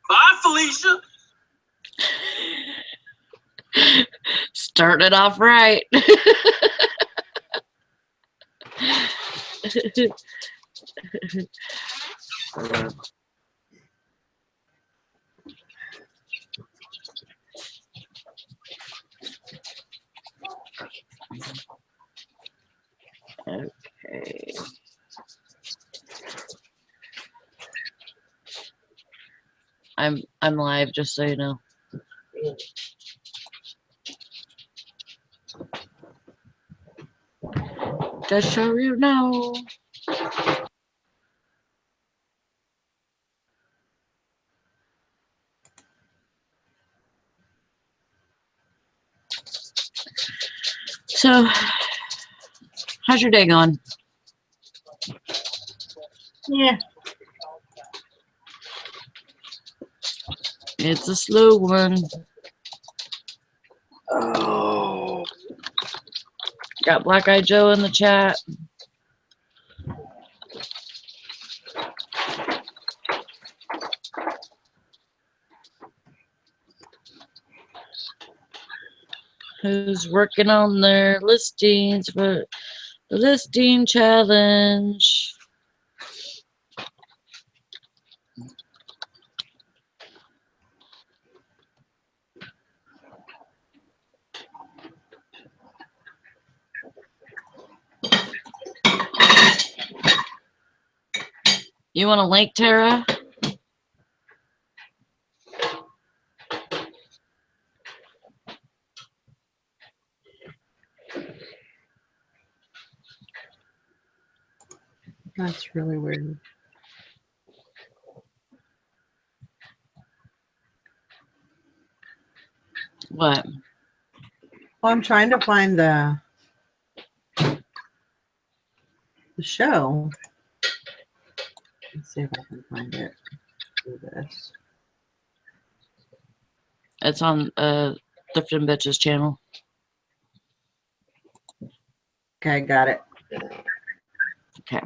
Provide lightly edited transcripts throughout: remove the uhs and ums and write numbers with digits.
Bye, Felicia. Started off right. Okay. I'm live, just so you know. Just so you know. So, how's your day going? Yeah. It's a slow one. Oh. Got Black Eyed Joe in the chat. Who's working on their listings for the listing challenge? You want a link, Tara? That's really weird. What? Well, I'm trying to find the show. Let's see if I can find it through this. It's on Thriftin' Bitches channel. Okay, got it. Okay.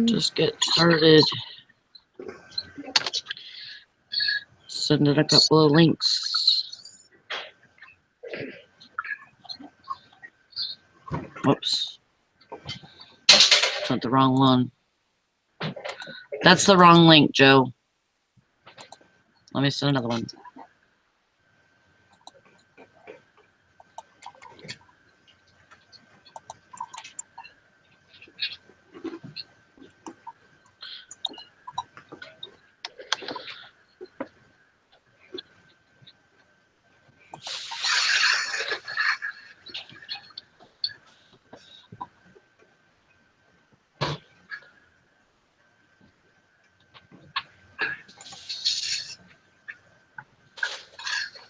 Just get started. Send in a couple of links. Whoops. Sent the wrong one. That's the wrong link, Joe. Let me send another one.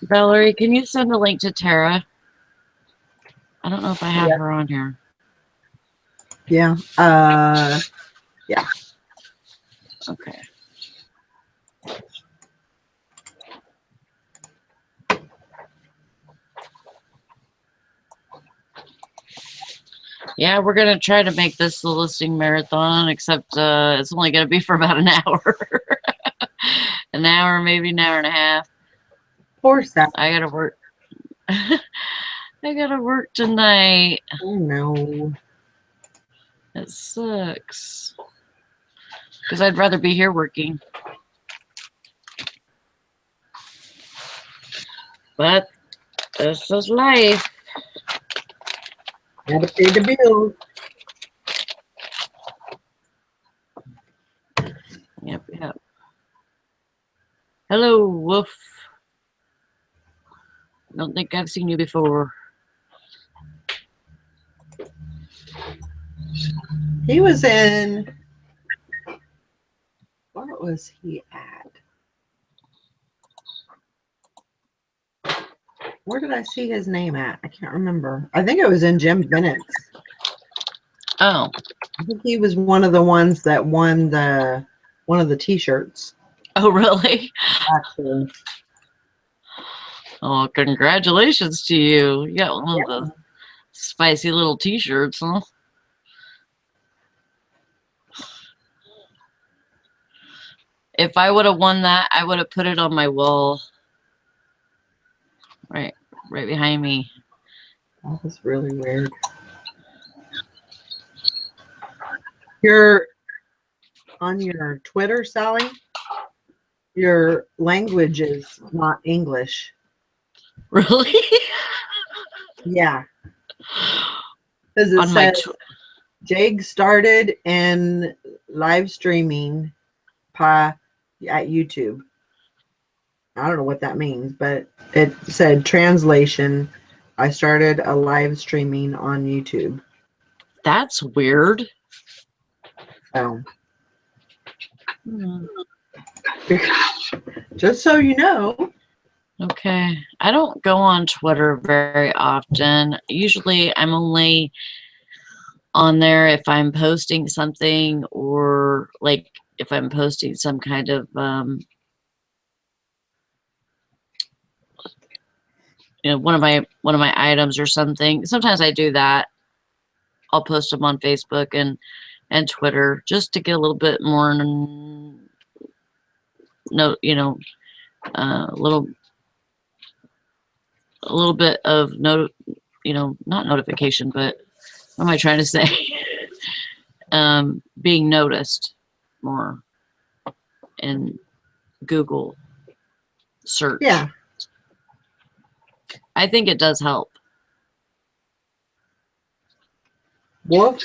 Valerie, can you send a link to Tara? I don't know if I have her on here. Yeah. Yeah. Okay. Yeah, we're going to try to make this the listing marathon, except it's only going to be for about an hour. An hour, maybe an hour and a half. Poor Seth. I got to work. I got to work tonight. Oh, no. It sucks. Because I'd rather be here working. But this is life. Gotta pay the bill. Yep, yep. Hello, Wolf. Don't think I've seen you before. He was in. Where was he at? Where did I see his name at? I can't remember. I think it was in Jim Bennett's. Oh, I think he was one of the ones that won one of the T-shirts. oh, really? Actually, Oh, congratulations to you. You got one of yeah. the spicy little T-shirts, huh? If I would have won that, I would have put it on my wall, right behind me. That was really weird. You're on your Twitter, Sally. Your language is not English. Really? Yeah, because it On my says Jake started in live streaming at YouTube. I don't know what that means, but it said translation. I started a live streaming on YouTube. that's weird. So, Hmm. just so you know. Okay. I don't go on Twitter very often. Usually I'm only on there if I'm posting something or like if I'm posting some kind of one of my items or something. Sometimes I do that. I'll post them on Facebook and Twitter just to get a little bit more a little bit of not notification, but what am I trying to say? Being noticed more in Google search. Yeah. I think it does help. Wolf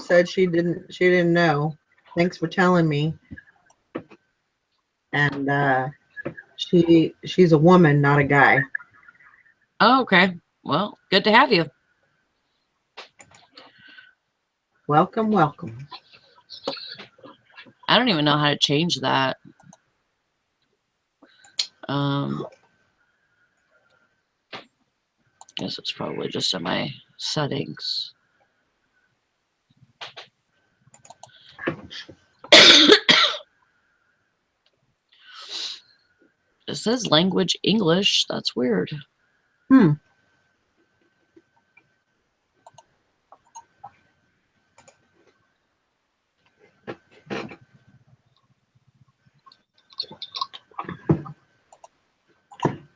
said she didn't know. Thanks for telling me. And she's a woman, not a guy. Oh, okay. Well, good to have you. Welcome, welcome. I don't even know how to change that. Guess it's probably just in my settings. It says language English. That's weird.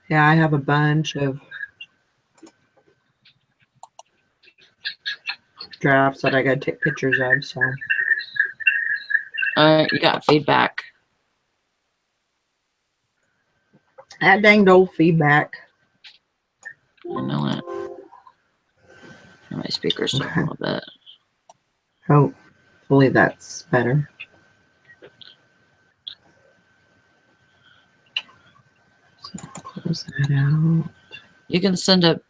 Yeah, I have a bunch of drafts that I got to take pictures of. So, You got feedback. that danged old feedback. I know it. My speaker's still a little bit. Hopefully that's better. So close that out. You can send a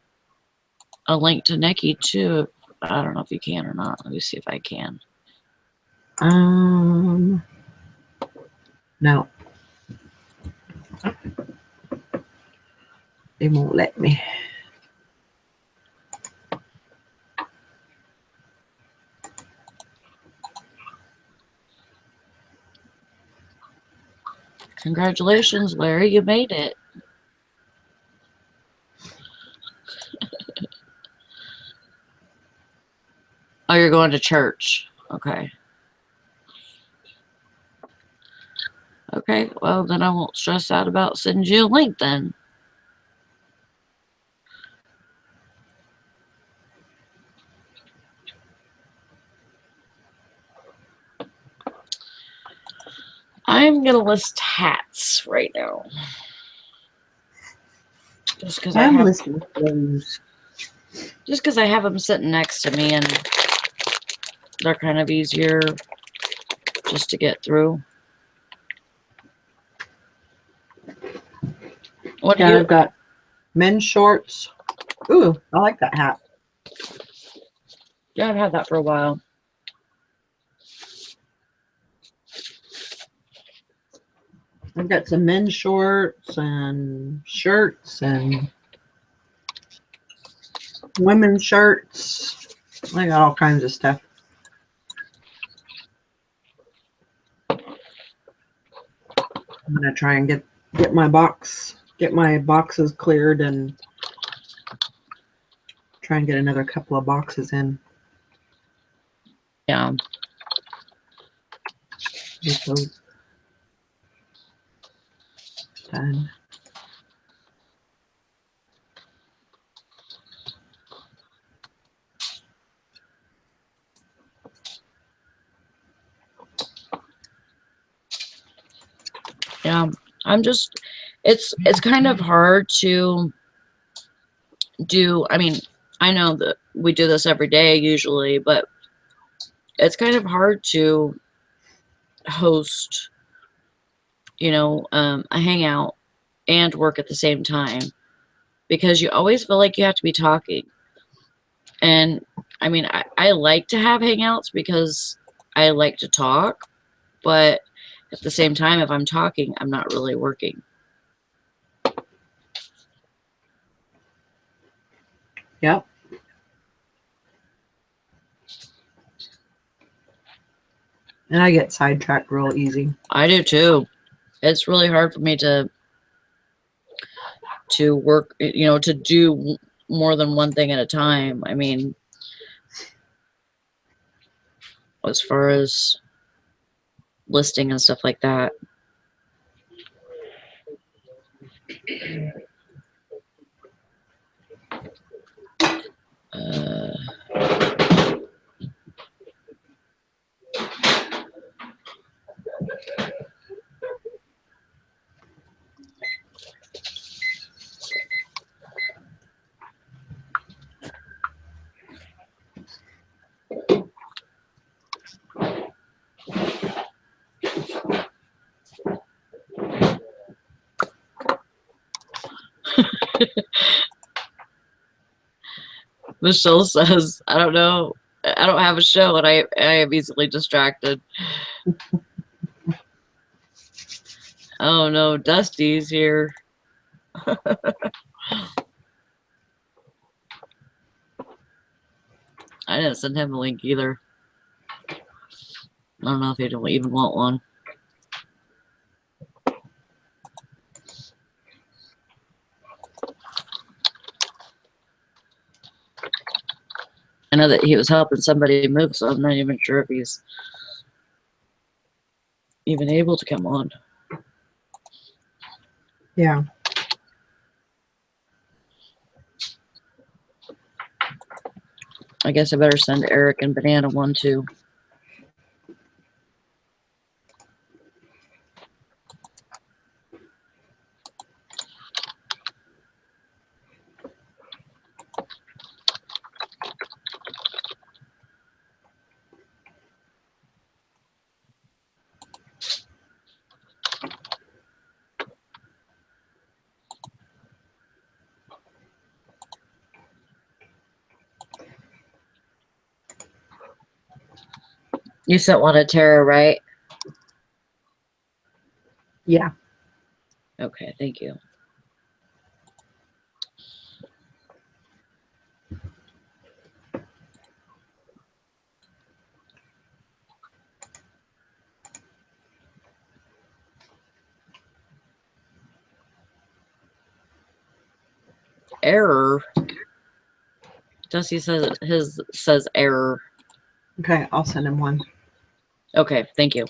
link to Nikki too. I don't know if you can or not. Let me see if I can. No. They won't let me. Congratulations, Larry. You made it. Oh, you're going to church. Okay. Okay, well, then I won't stress out about sending you a link then. I'm going to list hats right now. Just because I have them sitting next to me and they're kind of easier just to get through. I've got men's shorts. Ooh, I like that hat. Yeah, I've had that for a while. I've got some men's shorts and shirts and women's shirts. I got all kinds of stuff. I'm gonna try and get my boxes cleared and try and get another couple of boxes in. Yeah. Get those done. Yeah. I'm just, it's kind of hard to do. I mean, I know that we do this every day usually, but it's kind of hard to host, a hangout and work at the same time because you always feel like you have to be talking. And I mean, I like to have hangouts because I like to talk, but at the same time, if I'm talking, I'm not really working. Yep. And I get sidetracked real easy. I do too. It's really hard for me to work, to do more than one thing at a time. I mean, as far as listing and stuff like that. Uh, Michelle says, I don't know. I don't have a show and I am easily distracted. Oh no, Dusty's here. I didn't send him a link either. I don't know if he don't even want one. I know that he was helping somebody move, so I'm not even sure if he's even able to come on. Yeah. I guess I better send Eric and Banana one too. You sent one to Tara, right? Yeah. Okay, thank you. Error. Dusty says his says error. Okay, I'll send him one. Okay, thank you.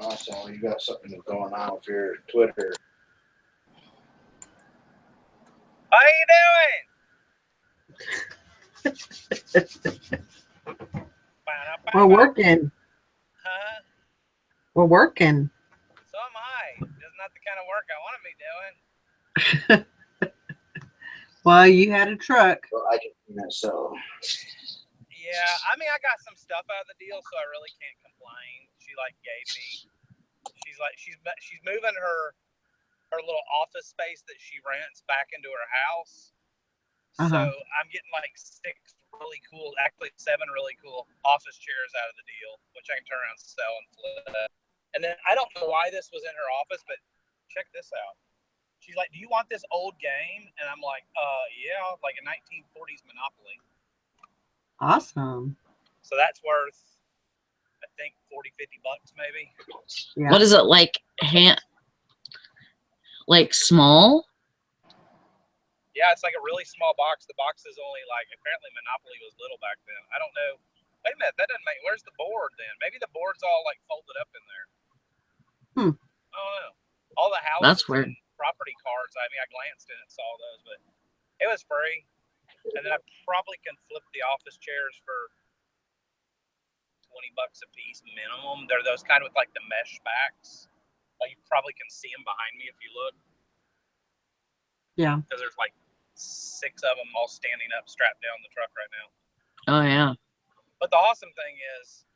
Awesome. You got something going on with your Twitter. How you doing? We're working. Huh? We're working. So am I. Just not the kind of work I want to be doing. Well, you had a truck. Well, I can, so Yeah, I mean, I got some stuff out of the deal, so I really can't complain. She like gave me. She's moving her little office space that she rents back into her house. So I'm getting like 6 really cool, actually 7 really cool office chairs out of the deal, which I can turn around and sell and flip. And then I don't know why this was in her office, but check this out. She's like, "Do you want this old game?" And I'm like, yeah, like a 1940s Monopoly. Awesome. So that's worth, I think, $40-50 maybe. Yeah. What is it like? Like small? Yeah, it's like a really small box. The box is only like, apparently Monopoly was little back then. I don't know. Wait a minute, that doesn't make. Where's the board then? Maybe the board's all like folded up in there. I don't know. All the houses. That's weird. Property cards. I mean, I glanced in and saw those, but it was free. And then I probably can flip the office chairs for $20 a piece minimum. They're those kind with like the mesh backs. Like you probably can see them behind me if you look. Yeah. Because there's like 6 of them all standing up, strapped down the truck right now. Oh yeah. But the awesome thing is,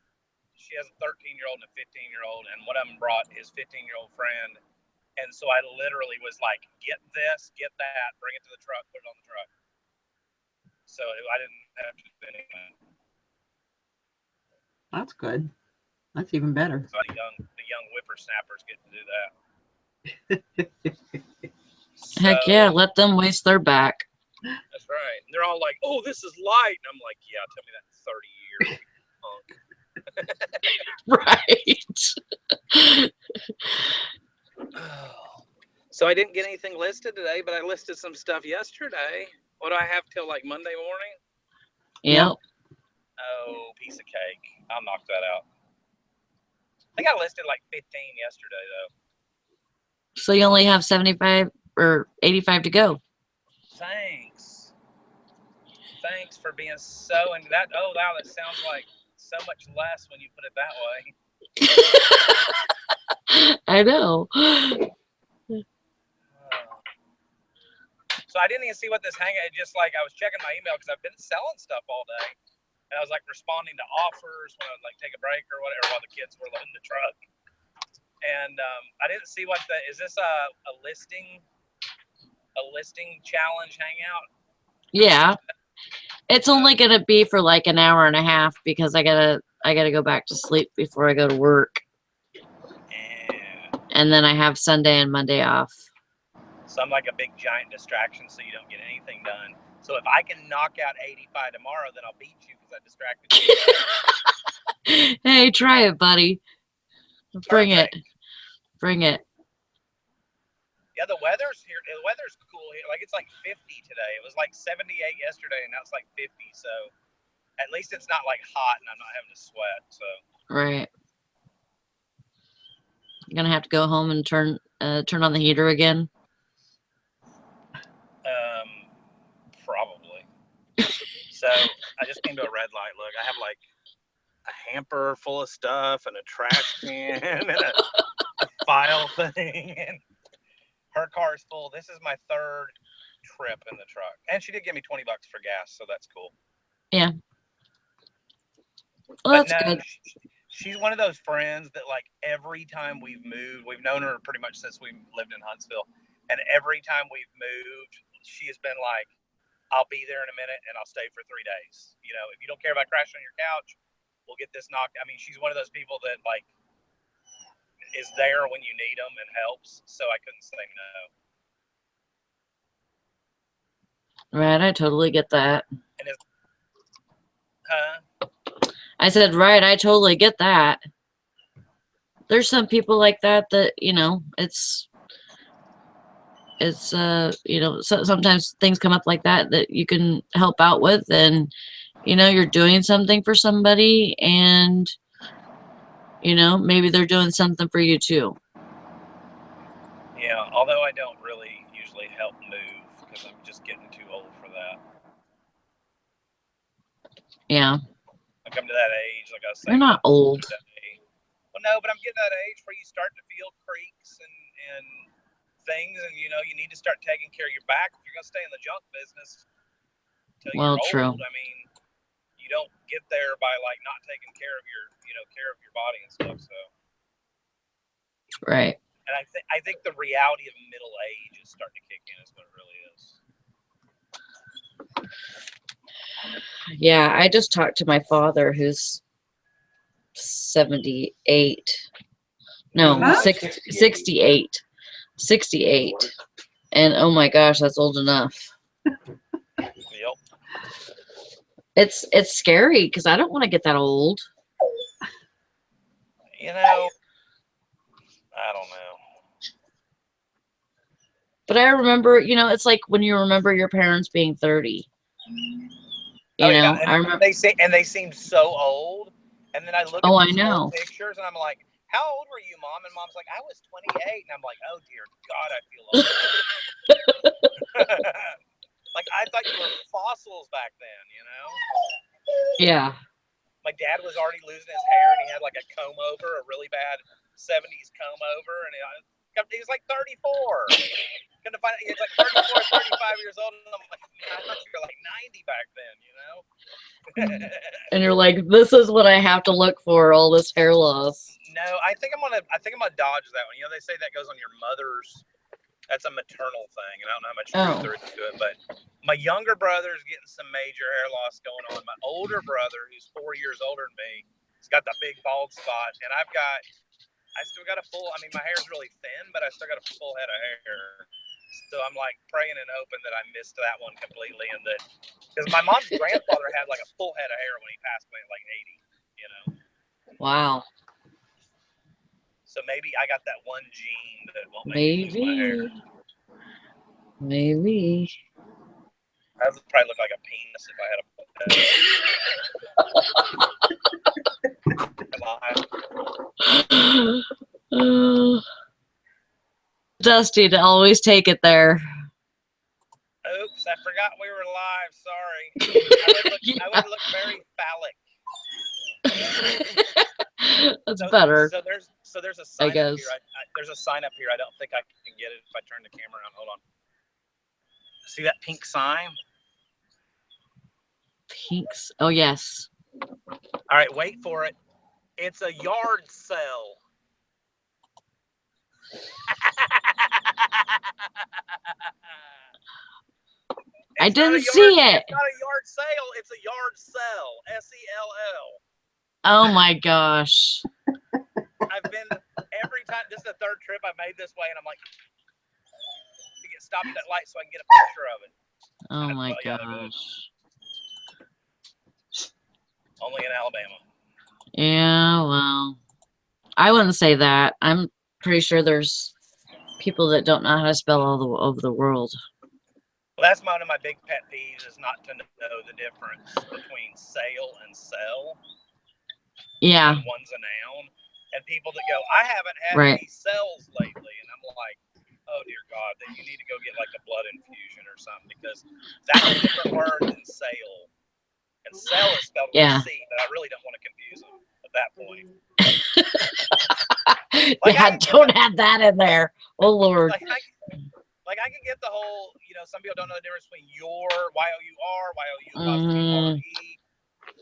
she has a 13-year-old and a 15-year-old, and one of them brought his 15-year-old friend. And so I literally was like, "Get this, get that, bring it to the truck, put it on the truck." So I didn't have to do anything. That's good. That's even better. So the young whippersnappers get to do that. Heck yeah, let them waste their back. That's right. And they're all like, "Oh, this is light," and I'm like, "Yeah, tell me that in 30 years, Right. So I didn't get anything listed today, but I listed some stuff yesterday. What do I have till like Monday morning? Yep. Oh, piece of cake. I'll knock that out. I think I listed like 15 yesterday though. So you only have 75 or 85 to go. Thanks. Thanks for being so into that. Oh, wow, that sounds like so much less when you put it that way. I know. So I didn't even see what this hangout. It just like I was checking my email because I've been selling stuff all day, and I was like responding to offers when I would like take a break or whatever while the kids were loading the truck. And I didn't see what the is this a listing challenge hangout? Yeah. It's only gonna be for like an hour and a half because I gotta go back to sleep before I go to work. Yeah. And then I have Sunday and Monday off. So I'm like a big giant distraction, so you don't get anything done. So if I can knock out 85 tomorrow, then I'll beat you because I distracted you. Hey, try it, buddy. Bring Perfect. it. Bring it. Yeah, the weather's here. The weather's cool here. Like it's like 50 today. It was like 78 yesterday, and now it's like 50. So at least it's not like hot, and I'm not having to sweat. So Right. You're gonna have to go home and turn on the heater again. Probably. So I just came to a red light. Look, I have like a hamper full of stuff and a trash can and a file thing, and her car's full. This is my 3rd trip in the truck, and she did give me $20 for gas, so that's cool. Yeah. Well, that's good. She's one of those friends that like every time we've moved, we've known her pretty much since we lived in Huntsville, and every time we've moved, she has been like, "I'll be there in a minute and I'll stay for 3 days. You know, if you don't care about crashing on your couch, we'll get this knocked." I mean, she's one of those people that like is there when you need them and helps. So I couldn't say no. Right, I totally get that. And I said, right, I totally get that. There's some people like that, you know, it's you know, sometimes things come up like that you can help out with, and you know, you're doing something for somebody, and you know, maybe they're doing something for you too. Yeah, although I don't really usually help move because I'm just getting too old for that. Yeah. Like I'm to that age, like I was You're saying. not old. Well, no, but I'm getting that age where you start to feel creaks and things, and you know you need to start taking care of your back if you're gonna stay in the junk business till Well, you're true. old. I mean, you don't get there by like not taking care of your care of your body and stuff. So, Right. and I think the reality of middle age is starting to kick in. Is what it really is. Yeah, I just talked to my father who's 78. No, Huh? 68. 68. And oh my gosh, that's old enough. Yep. It's scary because I don't want to get that old. You know, I don't know. But I remember, it's like when you remember your parents being 30. Oh You yeah, know, and I remember. they seem so old, and then I look Oh, at I these know. old pictures, and I'm like, "How old were you, Mom?" And Mom's like, "I was 28," and I'm like, "Oh dear God, I feel old." Like I thought you were fossils back then, you know. Yeah. My dad was already losing his hair, and he had like a comb over, a really bad '70s comb over, and he was like 34. Gonna find out he's like 34, 35 years old, and I'm like, "Man, I thought you were like 90 back then," you know. And you're like, this is what I have to look for, all this hair loss. No, I think I'm gonna dodge that one. You know, they say that goes on your mother's. That's a maternal thing, and I don't know how much truth there is to it. But my younger brother's getting some major hair loss going on. My older brother, who's 4 years older than me, he's got the big bald spot, and I still got a full. I mean, my hair's really thin, but I still got a full head of hair. So I'm like praying and hoping that I missed that one completely, and that because my mom's grandfather had like a full head of hair when he passed away at like 80. You know. Wow. So maybe I got that one gene that won't make me lose my hair. Maybe. I would probably look like a penis if I had a Dusty to always take it there. Oops, I forgot we were live. Sorry. I would look very phallic. That's better. So there's a sign I guess. up here. There's a sign up here. I don't think I can get it if I turn the camera on. Hold on. See that pink sign? Pinks. Oh yes. All right, wait for it. It's a yard sale. I didn't see it. It's not a yard sale. It's a yard sell. SELL. Oh my gosh. I've been every time. This is the third trip I made this way, and I'm like, to get stopped at that light so I can get a picture of it. Oh my gosh. Only in Alabama. Yeah, well, I wouldn't say that. I'm pretty sure there's people that don't know how to spell all over the world. Well, that's one of my big pet peeves is not to know the difference between sale and sell. Yeah. And one's a noun. And people that go, I haven't had any sales lately. And I'm like, oh, dear God, then you need to go get like a blood infusion or something because that's a different word than sale. And sell is spelled with a C, but I really don't want to confuse them at that point. Like don't have that in there. Oh, Lord. Like I can get the whole, some people don't know the difference between your, Y-O-U-R, Y-O-U-R-E.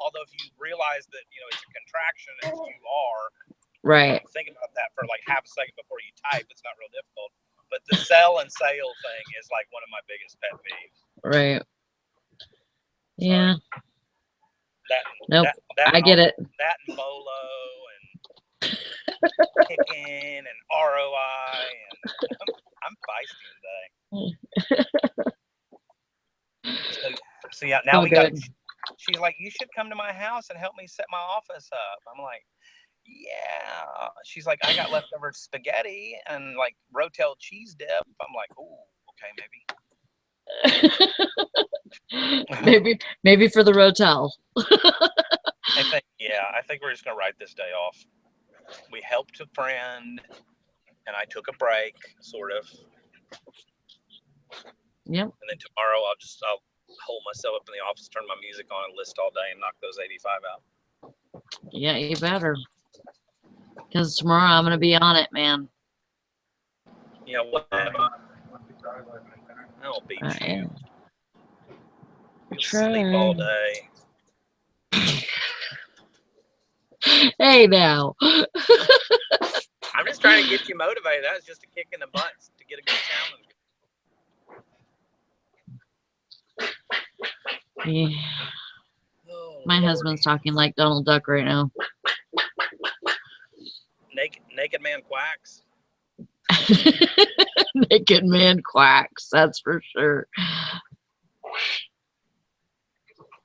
Although if you realize that, it's a contraction, it's you are. Right. Think about that for like half a second before you type. It's not real difficult. But the sell and sale thing is like one of my biggest pet peeves. Right. Yeah. Nope. That I get it. That and Bolo and Kickin and ROI and I'm feisty today. So yeah, now she's like, you should come to my house and help me set my office up. I'm like, yeah. She's like, I got leftover spaghetti and like Rotel cheese dip. I'm like, ooh, okay, maybe. maybe for the Rotel. I think we're just gonna write this day off. We helped a friend, and I took a break, sort of. Yep. And then tomorrow hole myself up in the office, turn my music on, and list all day, and knock those 85 out. Yeah, you better. Because tomorrow I'm gonna be on it, man. You know what? I'll beat I you. am. You'll sleep all day. Hey now. I'm just trying to get you motivated. That was just a kick in the butt to get a good challenge. Yeah. Oh, My husband's talking like Donald Duck right now. Naked man quacks. Naked man quacks, that's for sure.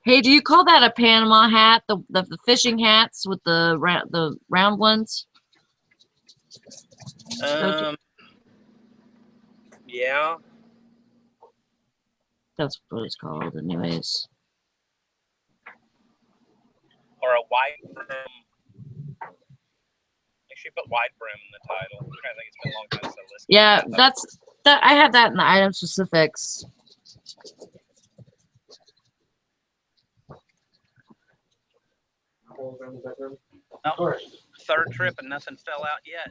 Hey, do you call that a Panama hat? The fishing hats with the round ones? Yeah. That's what it's called, anyways. Or a wide brim. Make sure you put wide brim in the title. I'm trying to think. It's been a long time since I listened. Yeah, that. I have that in the item specifics. No, third trip and nothing fell out yet.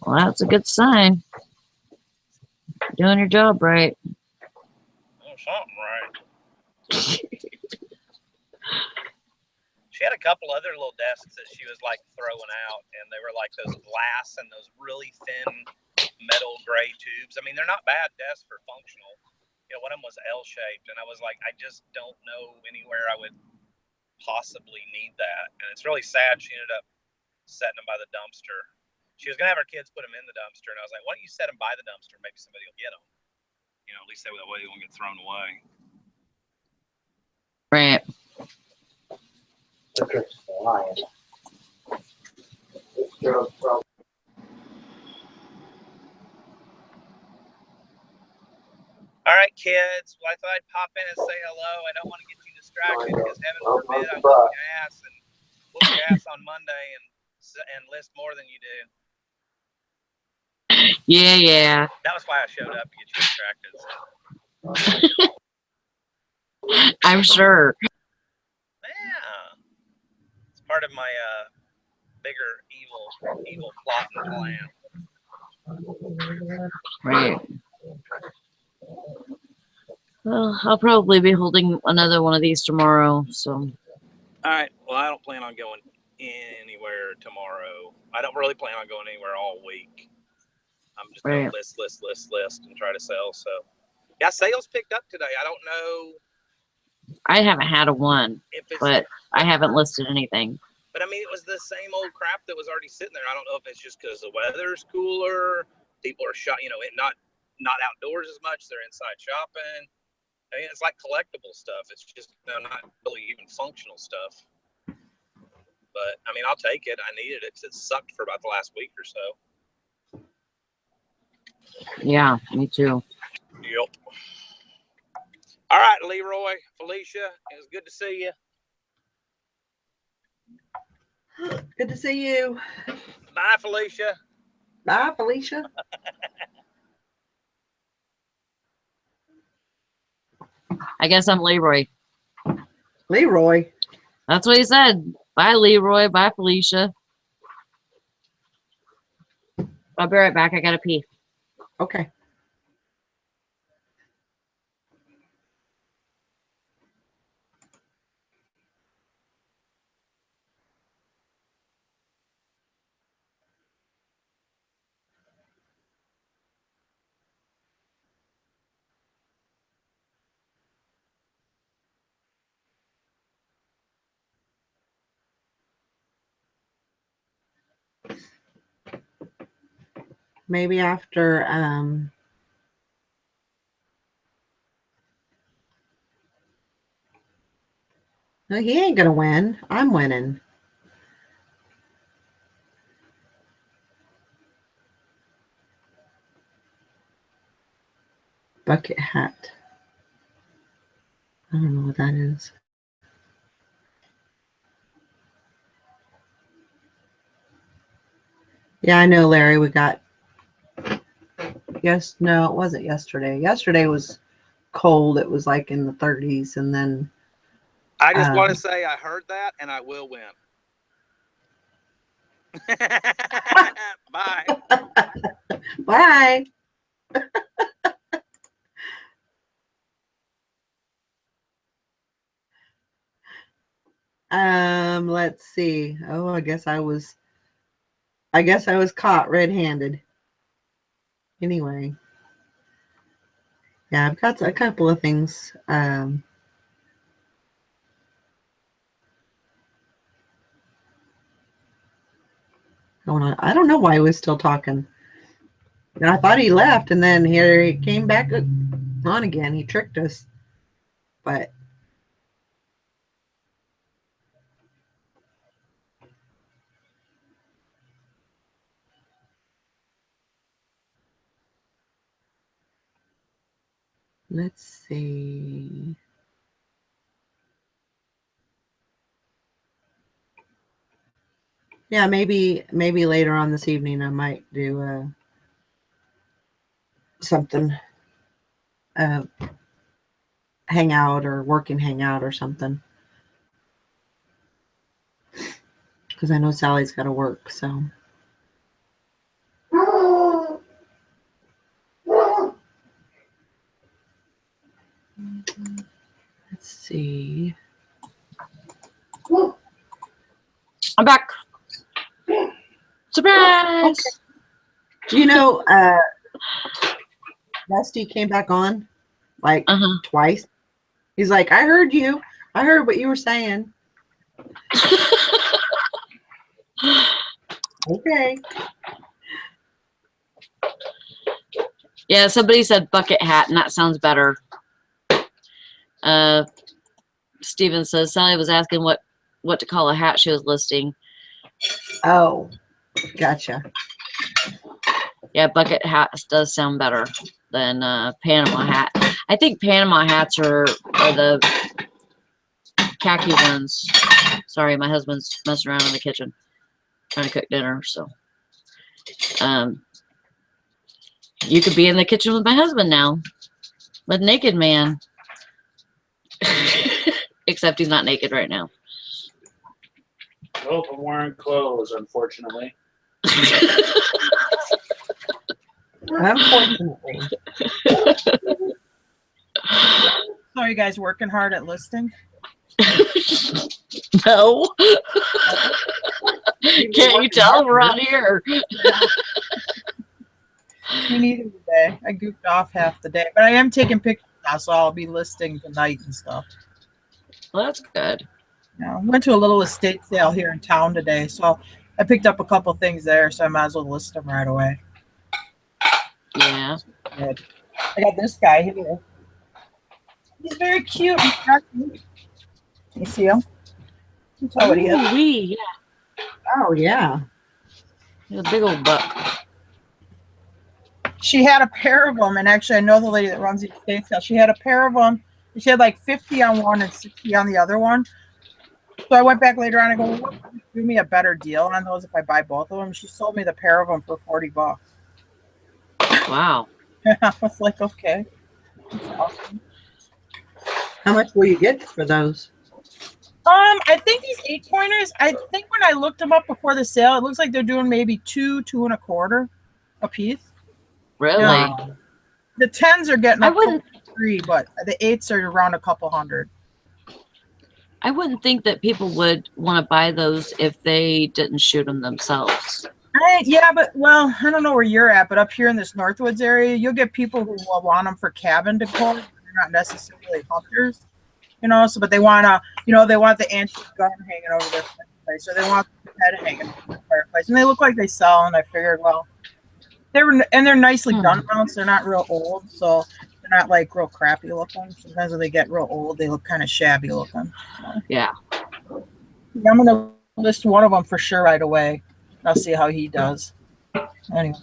Well, that's a good sign. Doing your job right. Oh, something right. She had a couple other little desks that she was like throwing out, and they were like those glass and those really thin metal gray tubes. I mean, they're not bad desks for functional. You know, one of them was L-shaped, and I was like, I just don't know anywhere I would possibly need that. And it's really sad she ended up setting them by the dumpster. She was gonna have her kids put them in the dumpster, and I was like, why don't you set them by the dumpster? Maybe somebody will get them. You know, at least that way they won't get thrown away. Right. All right, kids. Well, I thought I'd pop in and say hello. I don't want to get you distracted because heaven forbid I whoop your ass on Monday and list more than you do. Yeah. That was why I showed up, to get you distracted. So. I'm sure. Yeah. It's part of my bigger evil plot and plan. Right. Well, I'll probably be holding another one of these tomorrow, so. All right. Well, I don't plan on going anywhere tomorrow. I don't really plan on going anywhere all week. I'm just going to list and try to sell. So, yeah, sales picked up today. I don't know. I haven't had a one, but I haven't listed anything. But, I mean, it was the same old crap that was already sitting there. I don't know if it's just because the weather's cooler. People are not outdoors as much. They're inside shopping. I mean, it's like collectible stuff. It's just not really even functional stuff. But, I mean, I'll take it. I needed it because it sucked for about the last week or so. Yeah, me too. Yep. All right, Leroy, Felicia, it was good to see you. Good to see you. Bye, Felicia. Bye, Felicia. I guess I'm Leroy. Leroy. That's what he said. Bye, Leroy. Bye, Felicia. I'll be right back. I gotta pee. Okay. Maybe after no, he ain't gonna win. I'm winning. Bucket hat. I don't know what that is. Yeah, I know, Larry. We got. Yes, no, it wasn't yesterday. Yesterday was cold. It was like in the 30s, and then I just want Um, to say I heard that and I will win. Bye. bye. Let's see. Oh, I guess I was caught red-handed. Anyway, yeah, I've got a couple of things. Going on. I don't know why he was still talking. And I thought he left, and then here he came back on again. He tricked us. But let's see. Yeah, maybe later on this evening I might do something, uh, hangout or working hangout or something. Because I know Sally's got to work, so. Let's see. I'm back. Surprise! Do you know, Rusty came back on like Uh-huh. twice. He's like, I heard you. I heard what you were saying. Okay. Yeah, somebody said bucket hat, and that sounds better. Steven says Sally was asking what to call a hat she was listing. Oh, gotcha. Yeah, bucket hat does sound better than Panama hat. I think Panama hats are the khaki ones. Sorry, my husband's messing around in the kitchen trying to cook dinner. So, you could be in the kitchen with my husband now, with naked man. Except he's not naked right now. Nope, I'm wearing clothes, unfortunately. Unfortunately. So are you guys working hard at listing? No. Can't you tell we're out here? Me neither today. I goofed off half the day, but I am taking pictures now, so I'll be listing tonight and stuff. Well, that's good. Yeah, I went to a little estate sale here in town today, so I picked up a couple things there, so I might as well list them right away. Yeah. Good. I got this guy here. He's very cute. You see him? That's what he is. Ooh-wee, yeah. Oh, yeah. He's a big old buck. She had a pair of them, and actually I know the lady that runs the estate sale. She had a pair of them. She had like 50 on one and 60 on the other one. So I went back later on and go, well, what, do me a better deal on those if I buy both of them? She sold me the pair of them for $40. Wow. I was like, okay. That's awesome. How much will you get for those? I think these 8-pointers, I think when I looked them up before the sale, it looks like they're doing maybe $2, $2.25 a piece. Really? Yeah. The 10s are getting I up wouldn't to $3, but the 8s are around a couple hundred. I wouldn't think that people would want to buy those if they didn't shoot them themselves. Yeah, but well, I don't know where you're at, but up here in this Northwoods area, you'll get people who will want them for cabin decor. They're not necessarily hunters, you know. So, but they want to, you know, they want the antique gun hanging over their fireplace, or they want the head hanging over their fireplace, and they look like they sell. And I figured, well, they're nicely done mounts. They're not real old, so they're not like real crappy looking. Sometimes when they get real old, they look kind of shabby looking. So, Yeah. I'm gonna list one of them for sure right away. I'll see how he does. Anyway,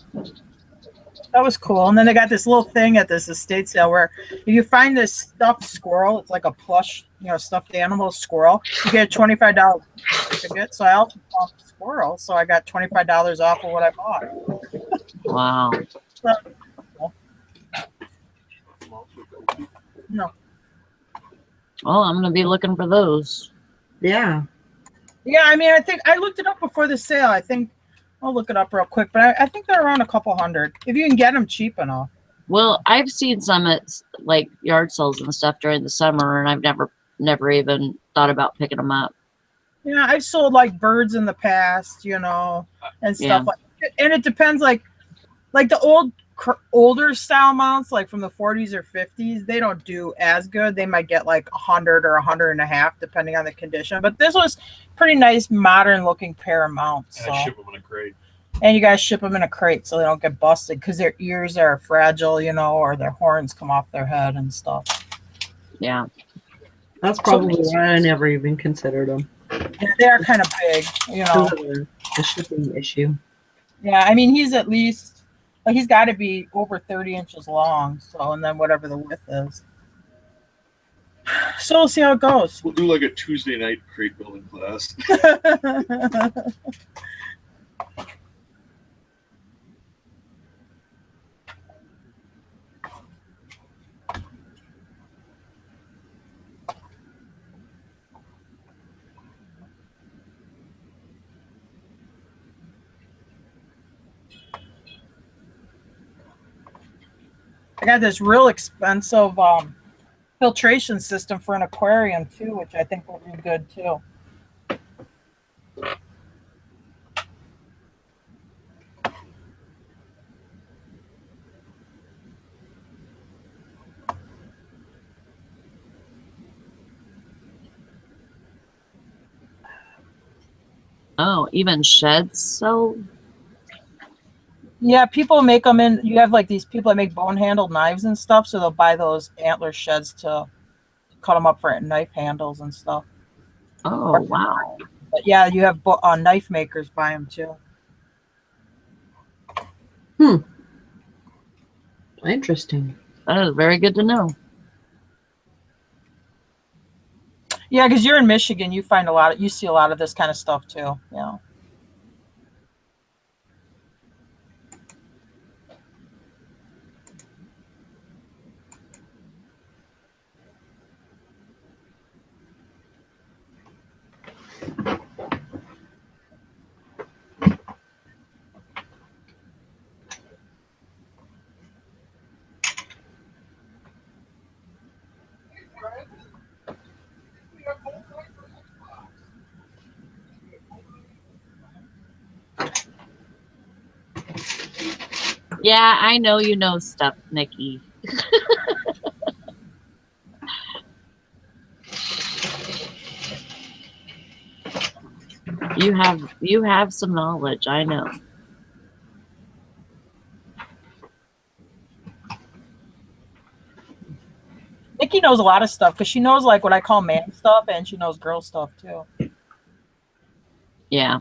that was cool. And then they got this little thing at this estate sale where if you find this stuffed squirrel, it's like a plush, you know, stuffed animal squirrel, you get a $25 certificate. So I also bought the squirrel, so I got $25 off of what I bought. Wow. No. Well, I'm gonna be looking for those. Yeah. Yeah, I mean, I think I looked it up before the sale. I think I'll look it up real quick, but I think they're around a couple hundred if you can get them cheap enough. Well, I've seen some at like yard sales and stuff during the summer, and I've never even thought about picking them up. Yeah, I've sold like birds in the past, and stuff like. And it depends, like the older style mounts, like from the 40s or 50s, they don't do as good. They might get like 100 or 100.5, depending on the condition. But this was pretty nice, modern looking pair of mounts. And I ship them in a crate. And you guys ship them in a crate so they don't get busted because their ears are fragile, or their horns come off their head and stuff. Yeah. That's probably why I never even considered them. Yeah, they are kind of big, Because of the shipping issue. Yeah, I mean, he's at least, like, he's got to be over 30 inches long. So, and then whatever the width is. So we'll see how it goes. We'll do like a Tuesday night crate building class. I got this real expensive filtration system for an aquarium too, which I think will do good too. Oh, even sheds. So Yeah, people make them in. You have like these people that make bone handled knives and stuff, so they'll buy those antler sheds to cut them up for knife handles and stuff. oh wow, But yeah, you have knife makers buy them too. Interesting. that is very good to know. Yeah, because you're in Michigan, you see a lot of this kind of stuff too. Yeah. Yeah, I know you know stuff, Nikki. You have some knowledge, I know. Nikki knows a lot of stuff because she knows like what I call man stuff and she knows girl stuff too. Yeah.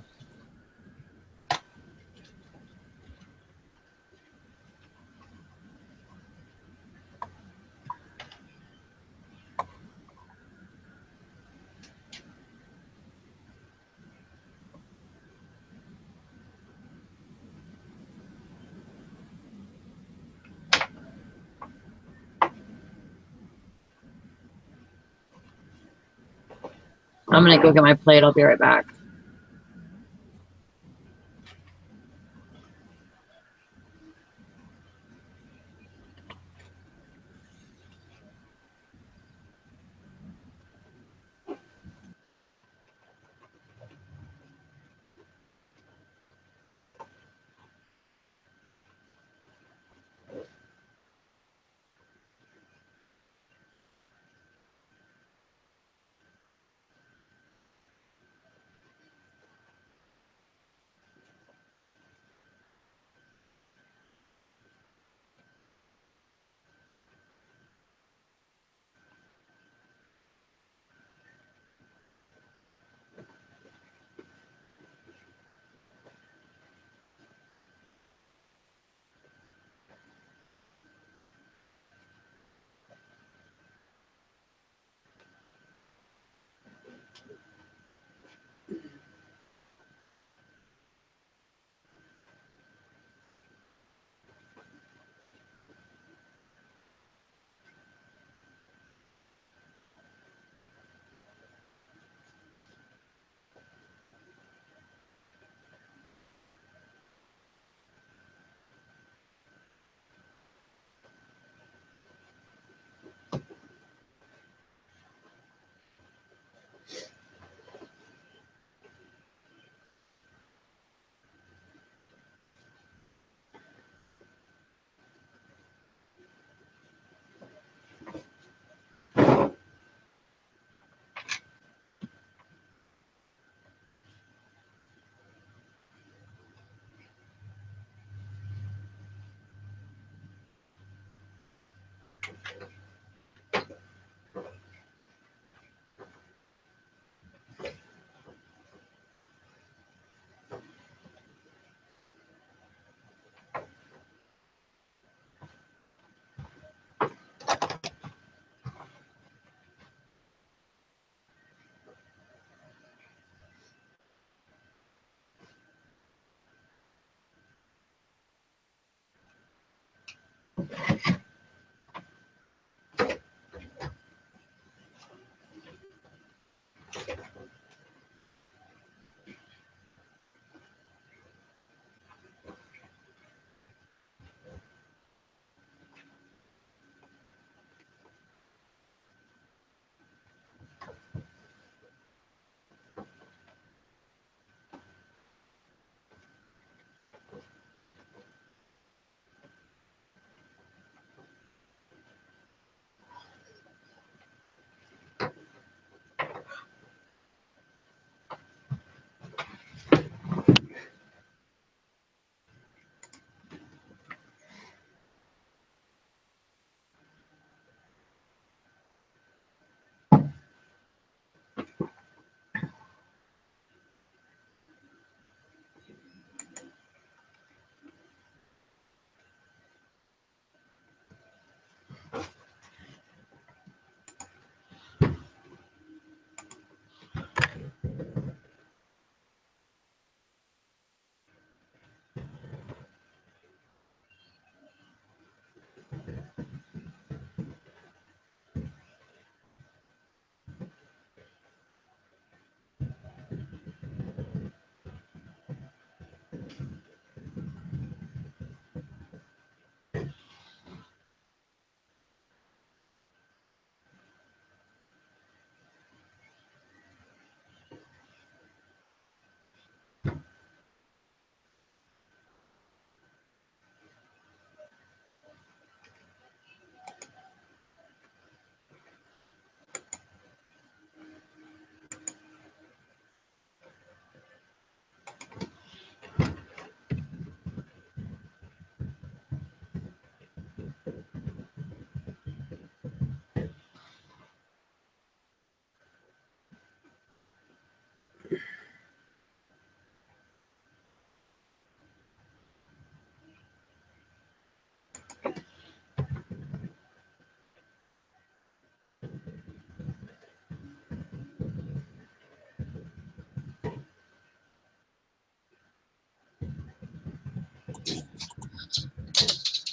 I'm gonna go get my plate. I'll be right back.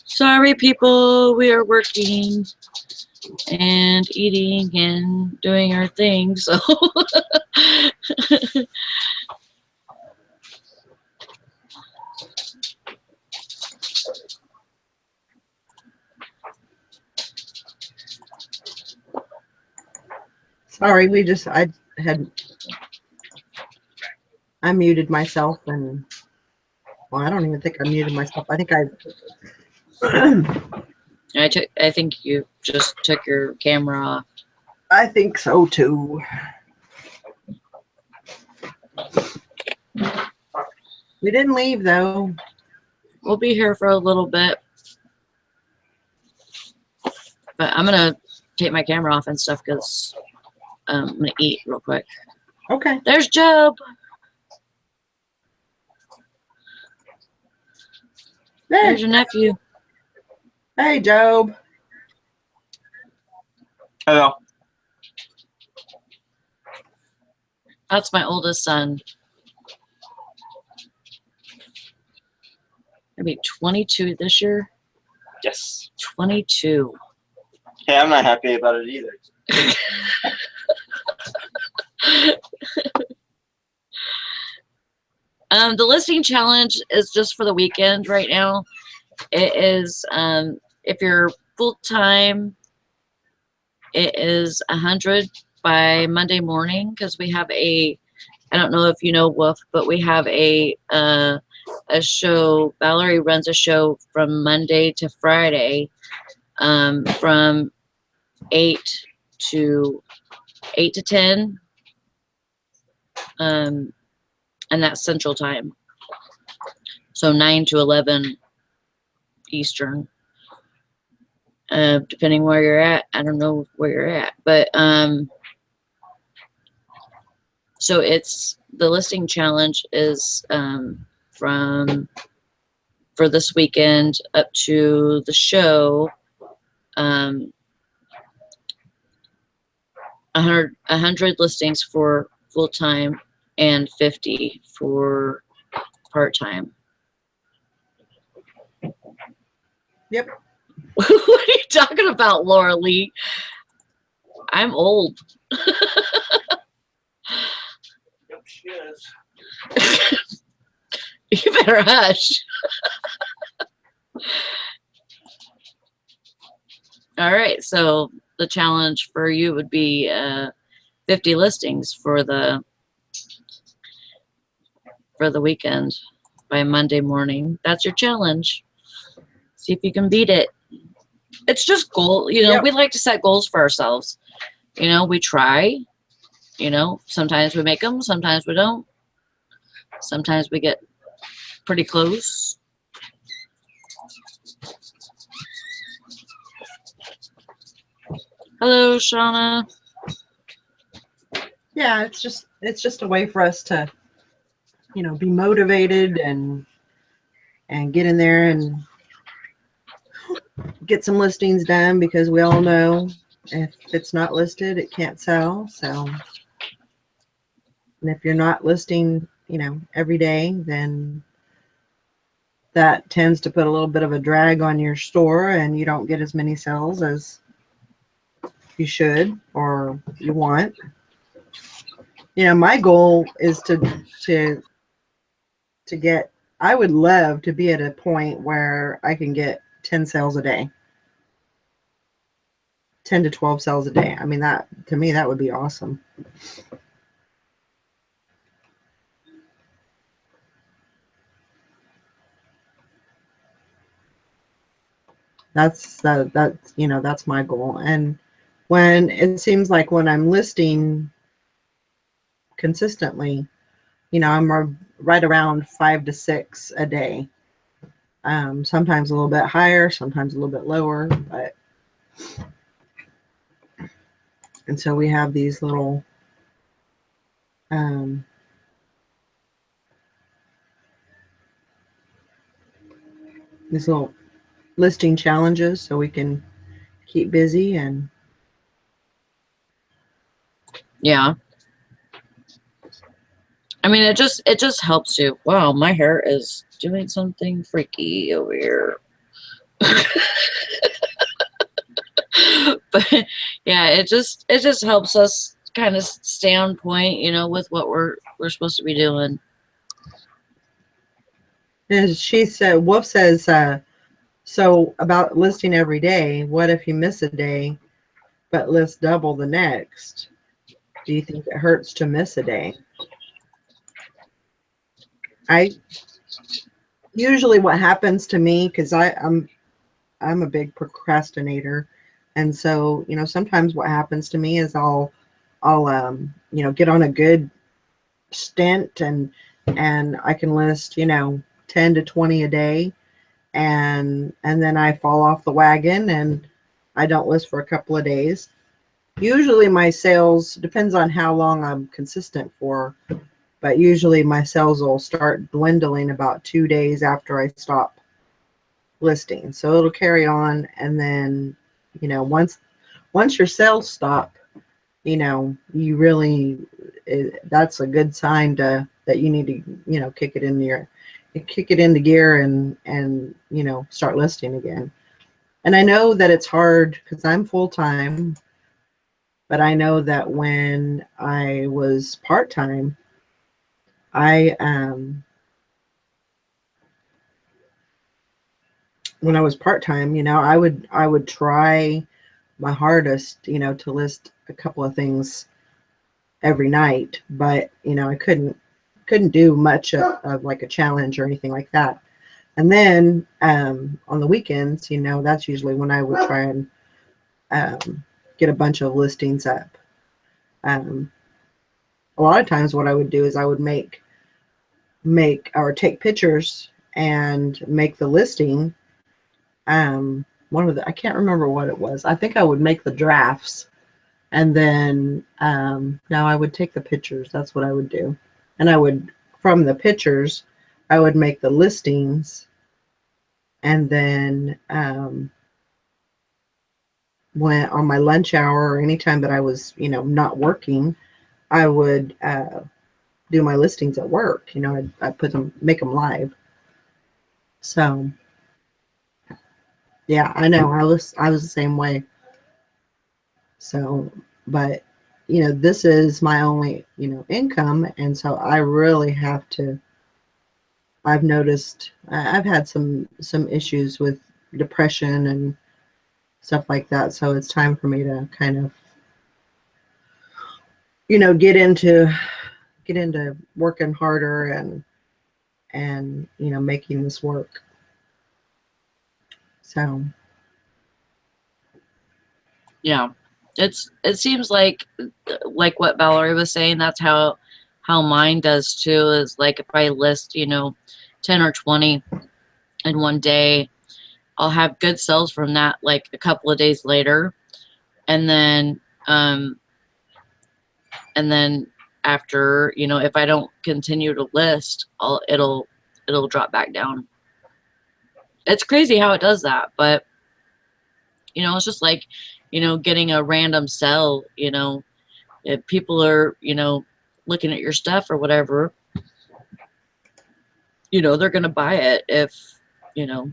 Sorry, people. We are working and eating and doing our thing. So Sorry, I muted myself and, well, I don't even think I muted myself. I think I think you just took your camera off. I think so too. We didn't leave though. We'll be here for a little bit, but I'm gonna take my camera off and stuff because I'm gonna eat real quick. Okay. There's Job. There. There's your nephew. Hey, Job. Hello. That's my oldest son. Gonna be 22 this year. Yes. 22. Hey, I'm not happy about it either. The listing challenge is just for the weekend right now. It is, if you're full-time, it is 100 by Monday morning because we have I don't know if you know Wolf, but we have a show. Valerie runs a show from Monday to Friday, from 8 to 10, and that's Central Time. So 9 to 11 Eastern, depending where you're at. I don't know where you're at, but so the listing challenge is for this weekend up to the show, 100 listings for full time and 50 for part time. Yep. What are you talking about, Laura Lee? I'm old. Yep, she is. You better hush. All right, so the challenge for you would be 50 listings for the weekend by Monday morning. That's your challenge. See if you can beat it. It's just goal, you know, Yep. we like to set goals for ourselves. You know, we try, you know, sometimes we make them, sometimes we don't. Sometimes we get pretty close. Hello, Shauna. Yeah, it's just a way for us to, you know, be motivated and get in there and get some listings done, because we all know if it's not listed, it can't sell. So, and if you're not listing, you know, every day, then that tends to put a little bit of a drag on your store, and you don't get as many sales as you should or you want. You know, my goal is to get, I would love to be at a point where I can get 10 sales a day. 10 to 12 sales a day. I mean, that, to me, that would be awesome. That's you know, that's my goal. And when it seems like when I'm listing consistently, you know, I'm right around 5 to 6 a day. Sometimes a little bit higher, sometimes a little bit lower, but, and so we have these little these little listing challenges so we can keep busy. And Yeah. I mean, it just helps you. Wow, my hair is doing something freaky over here. But yeah, it just helps us kind of stay on point, you know, with what we're supposed to be doing. as she said, Wolf says, so about listing every day, what if you miss a day but list double the next? Do you think it hurts to miss a day? I usually, what happens to me, because I'm a big procrastinator, and so, you know, sometimes what happens to me is I'll you know, get on a good stint, and I can list, you know, 10 to 20 a day, and then I fall off the wagon and I don't list for a couple of days. Usually my sales depends on how long I'm consistent for, but usually my sales will start dwindling about 2 days after I stop listing. So it'll carry on, and then, you know, once your sales stop, you know, you really, that's a good sign to that you need to, you know, kick it into gear and you know, start listing again. And I know that it's hard because I'm full time, but I know that when I was part time, I when I was part time, you know, I would try my hardest, you know, to list a couple of things every night, but, you know, I couldn't do much of like a challenge or anything like that. And then on the weekends, you know, that's usually when I would try and get a bunch of listings up. A lot of times what I would do is I would make or take pictures and make the listing. One of the, I can't remember what it was. I think I would make the drafts, and then now I would take the pictures. That's what I would do. And I would, from the pictures, I would make the listings, and then when on my lunch hour or anytime that I was, you know, not working, I would do my listings at work. You know, I'd put them, make them live. So Yeah, I know. I was the same way. So, but this is my only, income, and so I really have to. I've noticed I've had some issues with depression and stuff like that, so it's time for me to kind of, get into working harder and making this work. So, Yeah. It seems like what Valerie was saying, that's how mine does too, is like if I list, 10 or 20 in one day, I'll have good sales from that like a couple of days later. And then after, if I don't continue to list, it'll drop back down. It's crazy how it does that, but it's just like, getting a random sell, if people are, looking at your stuff or whatever, they're going to buy it you know,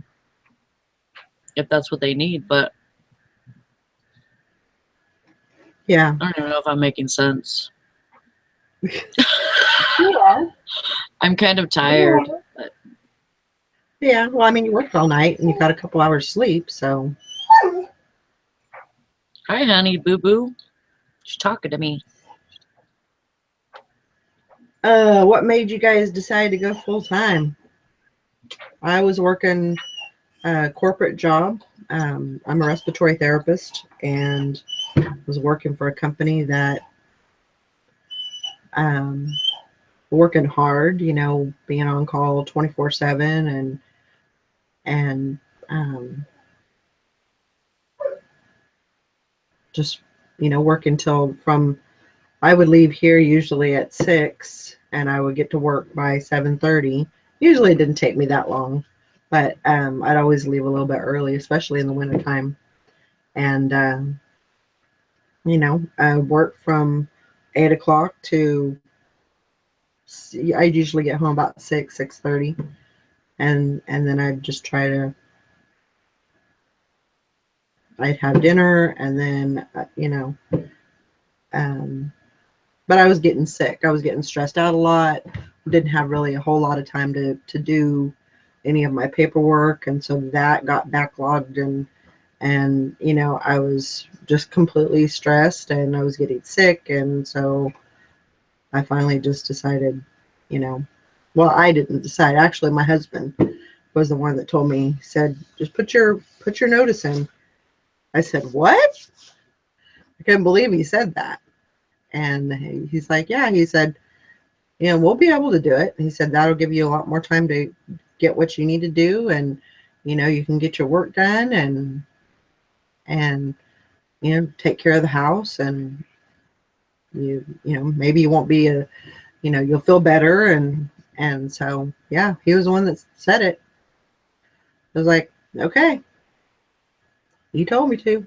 if that's what they need. But yeah. I don't even know if I'm making sense. Yeah. I'm kind of tired. But Yeah. Well, I mean, you worked all night and you got a couple hours sleep, so. hi, honey, boo boo. She's talking to me. What made you guys decide to go full time? I was working a corporate job. I'm a respiratory therapist and was working for a company that working hard, being on call 24/7 and just working till from I would leave here usually at 6 and I would get to work by 7:30. Usually it didn't take me that long, but I'd always leave a little bit early, especially in the wintertime. And I work from 8 o'clock to I usually get home about 6:30, and then I'd just try to I'd have dinner and then but I was getting sick. I was getting stressed out a lot. Didn't have really a whole lot of time to do any of my paperwork, and so that got backlogged and I was just completely stressed and I was getting sick, and so I finally just decided, well, I didn't decide. Actually, my husband was the one that told me. He said, just put your notice in. I said, what? I couldn't believe he said that. And he's like, yeah. He said, we'll be able to do it. He said that'll give you a lot more time to get what you need to do, and you can get your work done and take care of the house, and maybe you won't be you'll feel better, and so yeah, he was the one that said it. I was like, okay, you told me to,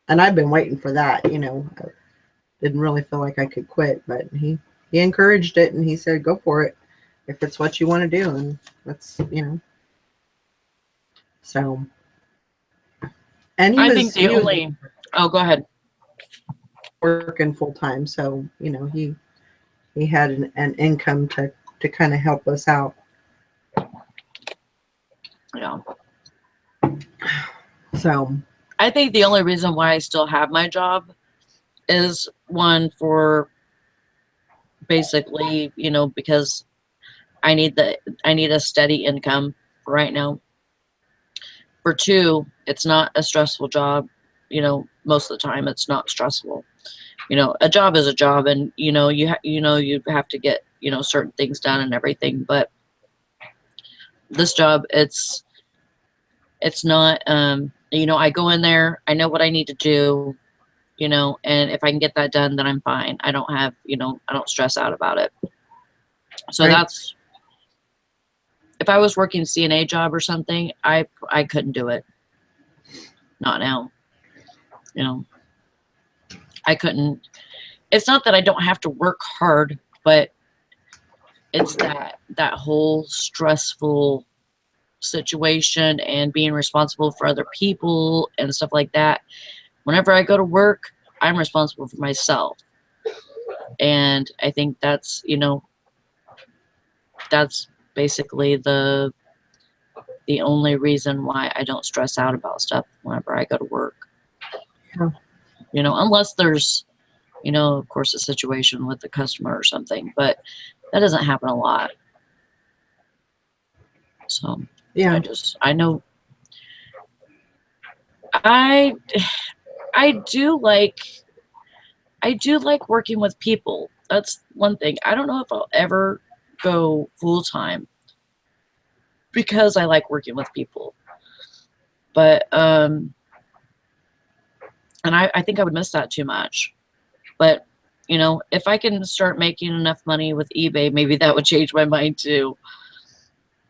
and I've been waiting for that. I didn't really feel like I could quit, but he encouraged it, and he said, go for it if it's what you want to do, and that's so. And I think the only. Oh, go ahead. Working full time, so he had an income to kind of help us out. Yeah. So I think the only reason why I still have my job is one for basically, because I need a steady income right now. For two, it's not a stressful job. Most of the time it's not stressful. A job is a job, and you have to get certain things done and everything. But this job, it's not. I go in there, I know what I need to do, and if I can get that done, then I'm fine. I don't have, I don't stress out about it. So right. that's, if I was working a CNA job or something, I couldn't do it. Not now. I couldn't. It's not that I don't have to work hard, but it's that whole stressful situation and being responsible for other people and stuff like that. Whenever I go to work, I'm responsible for myself. And I think that's, that's basically the only reason why I don't stress out about stuff whenever I go to work. Yeah. Unless there's, of course, a situation with the customer or something, but that doesn't happen a lot. So Yeah. I know I do like working with people. That's one thing. I don't know if I'll ever go full time because I like working with people. But and I think I would miss that too much. But if I can start making enough money with eBay, maybe that would change my mind too.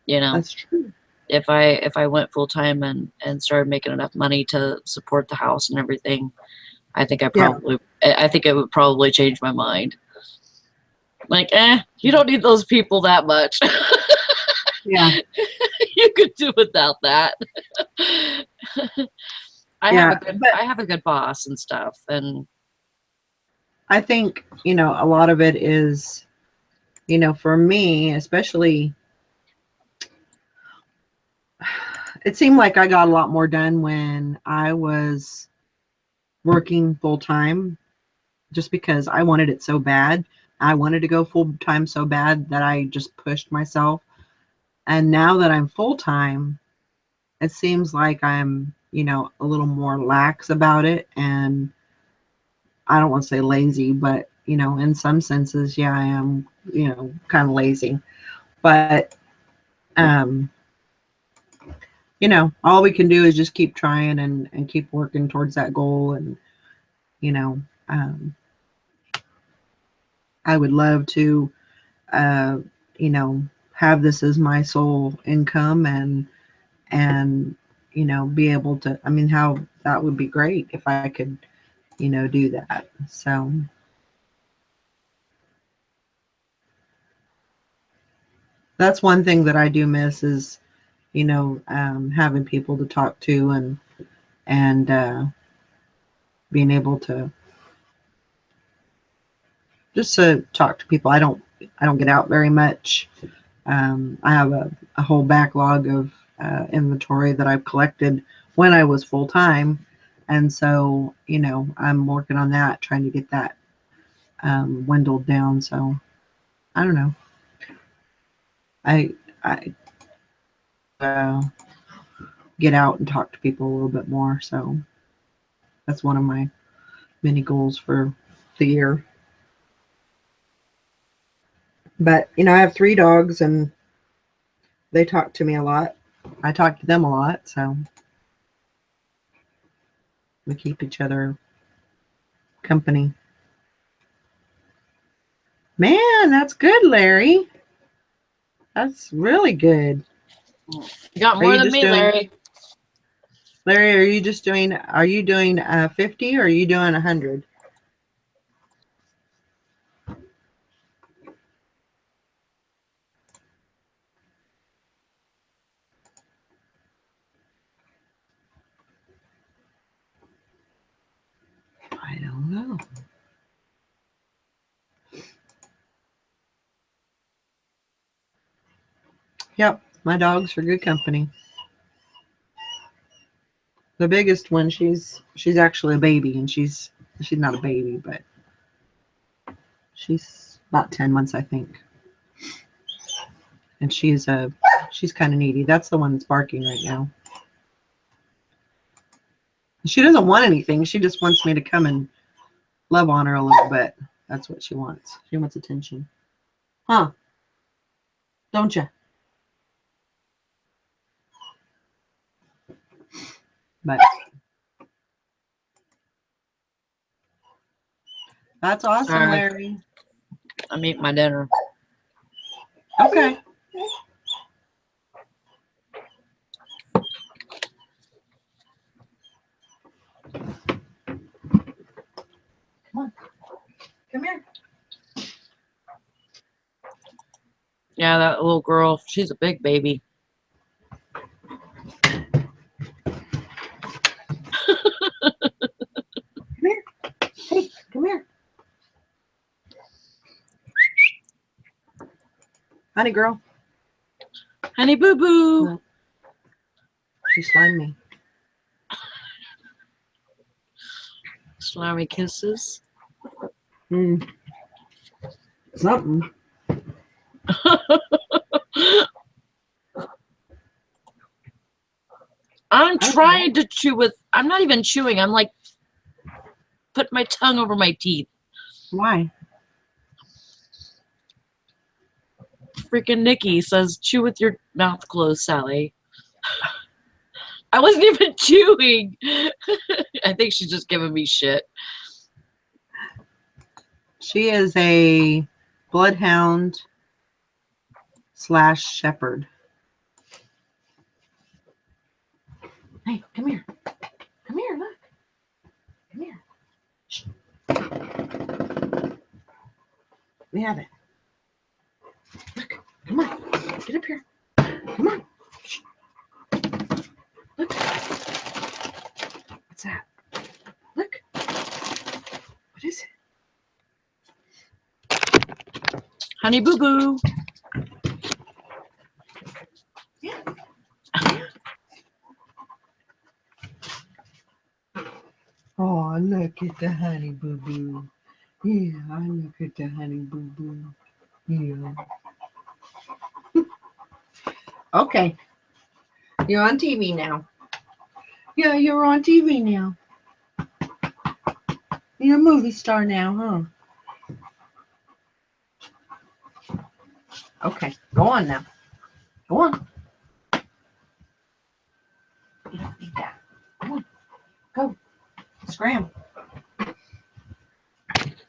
That's true. If I went full time and started making enough money to support the house and everything, I think I think it would probably change my mind. Like, you don't need those people that much. Yeah. You could do without that. I have a good boss and stuff, and I think, a lot of it is, for me, especially, it seemed like I got a lot more done when I was working full time just because I wanted it so bad. I wanted to go full time so bad that I just pushed myself. And now that I'm full time, it seems like I'm, a little more lax about it. And I don't want to say lazy, but, in some senses, yeah, I am, kind of lazy. But, all we can do is just keep trying and keep working towards that goal. And, I would love to, have this as my sole income and, be able to, how that would be great if I could, do that. So that's one thing that I do miss is, having people to talk to and being able to just to talk to people. I don't get out very much. I have a whole backlog of inventory that I've collected when I was full time, and so I'm working on that, trying to get that dwindled down. So I don't know. I get out and talk to people a little bit more. So that's one of my many goals for the year. But I have 3 dogs and they talk to me a lot. I talk to them a lot, so we keep each other company. Man, that's good, Larry. That's really good. you got Are more you than just me, doing- Larry. Larry, are you doing 50 or are you doing 100? I don't know. Yep, my dogs are good company. The biggest one, she's actually a baby, and she's not a baby, but she's about 10 months, I think. And she's kind of needy. That's the one that's barking right now. She doesn't want anything. She just wants me to come and love on her a little bit. That's what she wants. She wants attention. Huh? Don't you? But that's awesome, Sorry. Larry. I'm eating my dinner. Okay. Come here. Yeah, that little girl, she's a big baby. Honey girl. Honey boo boo. She slimed me. Slimy kisses. Mm. Something. I'm Okay. trying to chew with, I'm not even chewing. I'm like, put my tongue over my teeth. Why? Freaking Nikki says, chew with your mouth closed, Sally. I wasn't even chewing. I think she's just giving me shit. She is a bloodhound / shepherd. Hey, come here. Come here, look. Come here. Shh. Let me have it. Look, come on. Get up here. Come on. Shh. Look. What's that? Look. What is it? Honey boo boo. Yeah. Oh, look at the honey boo boo. Yeah, I look at the honey boo boo. Yeah. Okay. You're on TV now. Yeah, you're on TV now. You're a movie star now, huh? Okay, go on now. Go on. You don't need that. Come on. Go. Scram.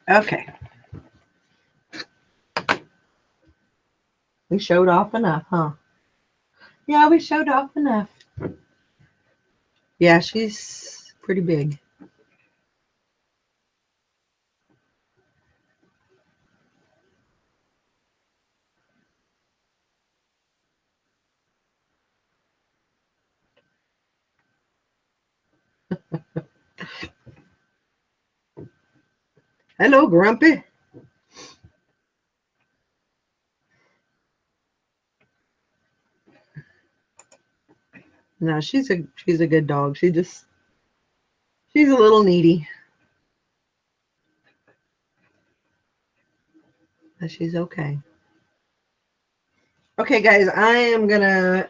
Okay. We showed off enough, huh? Yeah, we showed off enough. Yeah, she's pretty big. Hello, Grumpy. No, she's a good dog. She's a little needy. But she's okay. Okay, guys, I am gonna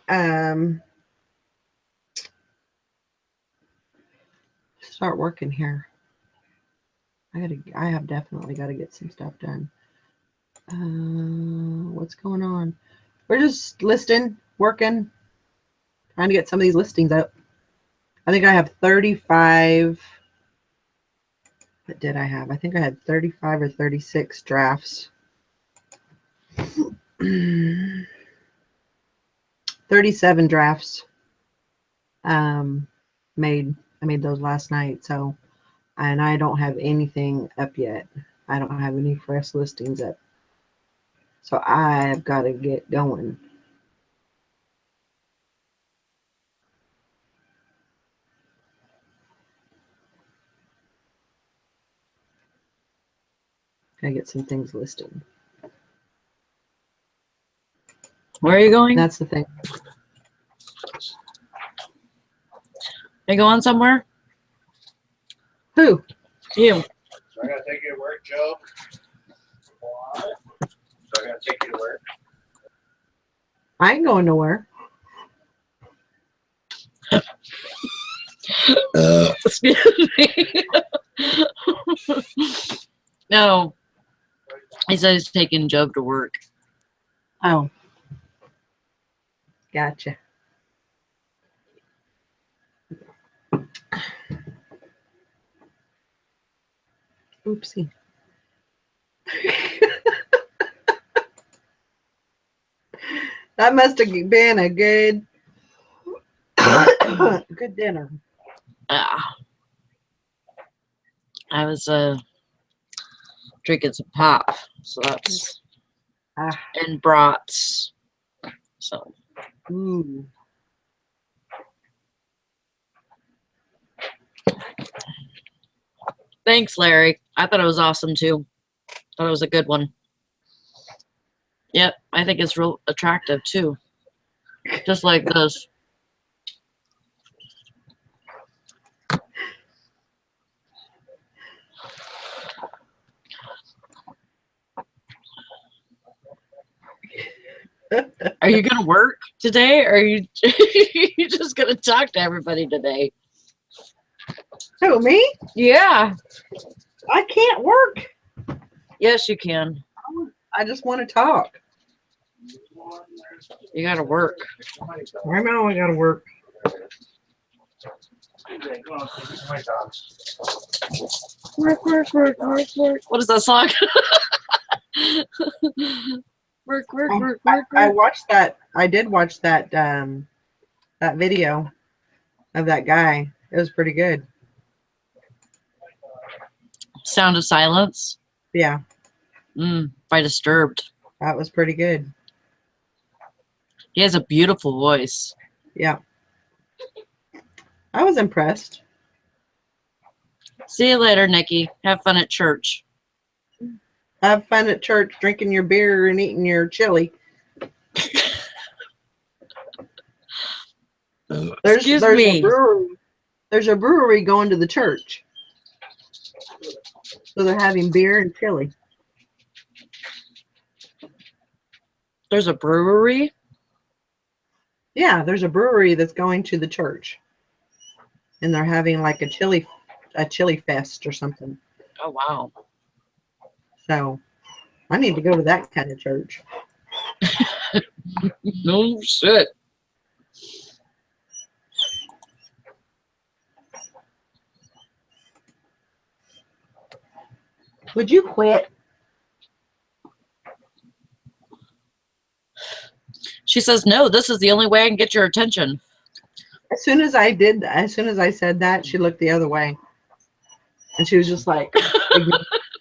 start working here. I have definitely got to get some stuff done. What's going on? We're just listing, working, trying to get some of these listings up. I think I have 35. What did I have? I think I had 35 or 36 drafts. 37 drafts made. I made those last night. So, and I don't have anything up yet. I don't have any fresh listings up. So I've got to get going. Gotta get some things listed. Where are you going? That's the thing. Are you going somewhere? Who? You. So I gotta take you to work, Joe. What? So I gotta take you to work. I ain't going nowhere. Excuse me. No. He said he's taking Job to work. Oh. Gotcha. Oopsie. That must have been a good good dinner. I was drinking some pop, so that's and brats. So Ooh. thanks, Larry. I thought it was awesome too. Thought it was a good one. Yep, I think it's real attractive too. Just like this. Are you gonna work today, or are you you just gonna talk to everybody today? Who, me? Yeah. I can't work. Yes, you can. I just want to talk. You gotta work. Right now, I gotta work. Work, work, work, work, work. What is that song? Work, work, work, work, I work. watched that. I did watch that that video of that guy. It was pretty good. Sound of Silence. Yeah, By Disturbed. that was pretty good. He has a beautiful voice. Yeah, I was impressed. See you later, Nikki. Have fun at church. Have fun at church, drinking your beer and eating your chili. Excuse there's me. a brewery. There's a brewery going to the church, so they're having beer and chili. There's a brewery. Yeah, there's a brewery that's going to the church, and they're having like a chili fest or something. Oh wow. So I need to go to that kind of church. No shit. Would you quit? She says, no, this is the only way I can get your attention. As soon as I said that, she looked the other way, and she was just like,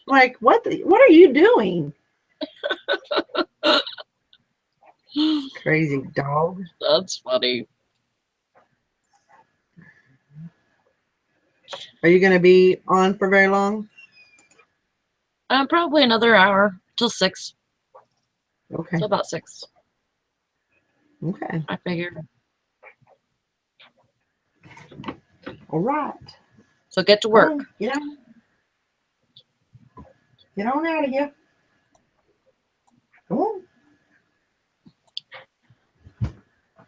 like what are you doing? Crazy dog. That's funny. Are you going to be on for very long? Probably another hour till 6. Okay. Till about 6. Okay. I figured. All right. So get to work. Get on. Get on out of here. Come on.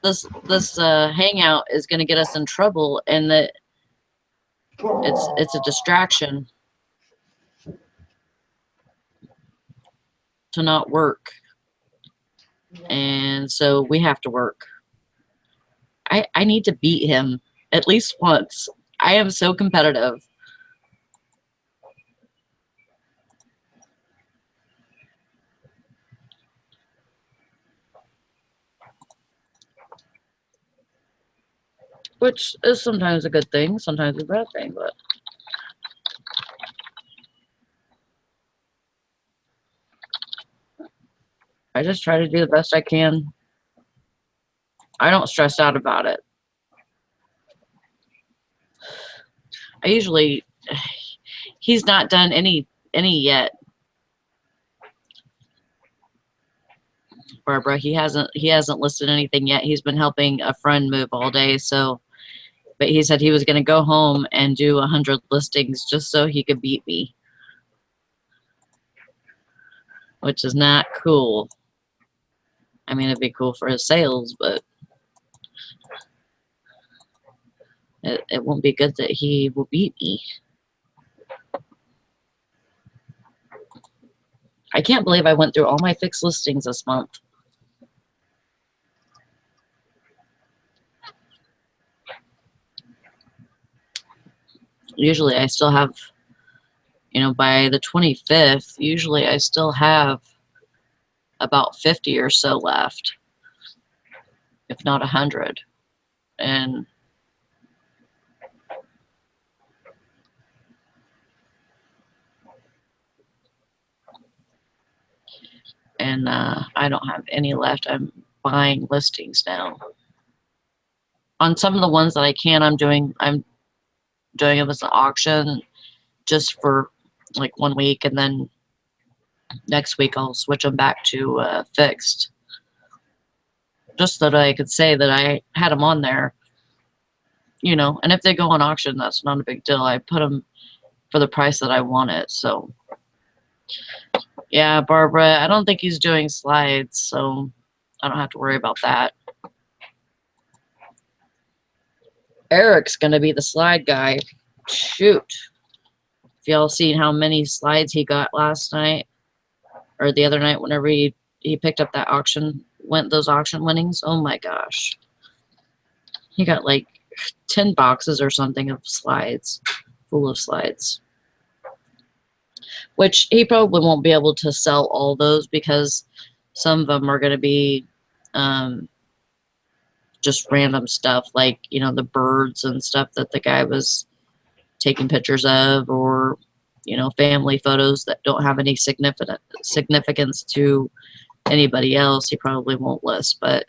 This hangout is going to get us in trouble, and that it's a distraction to not work, and so we have to work. I need to beat him at least once. I am so competitive. Which is sometimes a good thing, sometimes a bad thing, but I just try to do the best I can. I don't stress out about it. I usually, he's not done any yet. Barbara, he hasn't listed anything yet. He's been helping a friend move all day, so, but he said he was going to go home and do 100 listings just so he could beat me, which is not cool. I mean, it'd be cool for his sales, but it won't be good that he will beat me. I can't believe I went through all my fixed listings this month. Usually I still have, by the 25th, usually I still have about 50 or so left, if not 100. And I don't have any left. I'm buying listings now. On some of the ones that I can, I'm doing them as an auction just for like 1 week, and then next week I'll switch them back to fixed. Just so that I could say that I had them on there. You know, and if they go on auction, that's not a big deal. I put them for the price that I want it. So, yeah, Barbara, I don't think he's doing slides, so I don't have to worry about that. Eric's going to be the slide guy. Shoot. If y'all seen how many slides he got last night or the other night whenever he picked up that auction, those auction winnings, oh my gosh. He got like 10 boxes or something of slides, full of slides. Which he probably won't be able to sell all those because some of them are going to be just random stuff like, you know, the birds and stuff that the guy was taking pictures of, or, you know, family photos that don't have any significance to anybody else. He probably won't list, but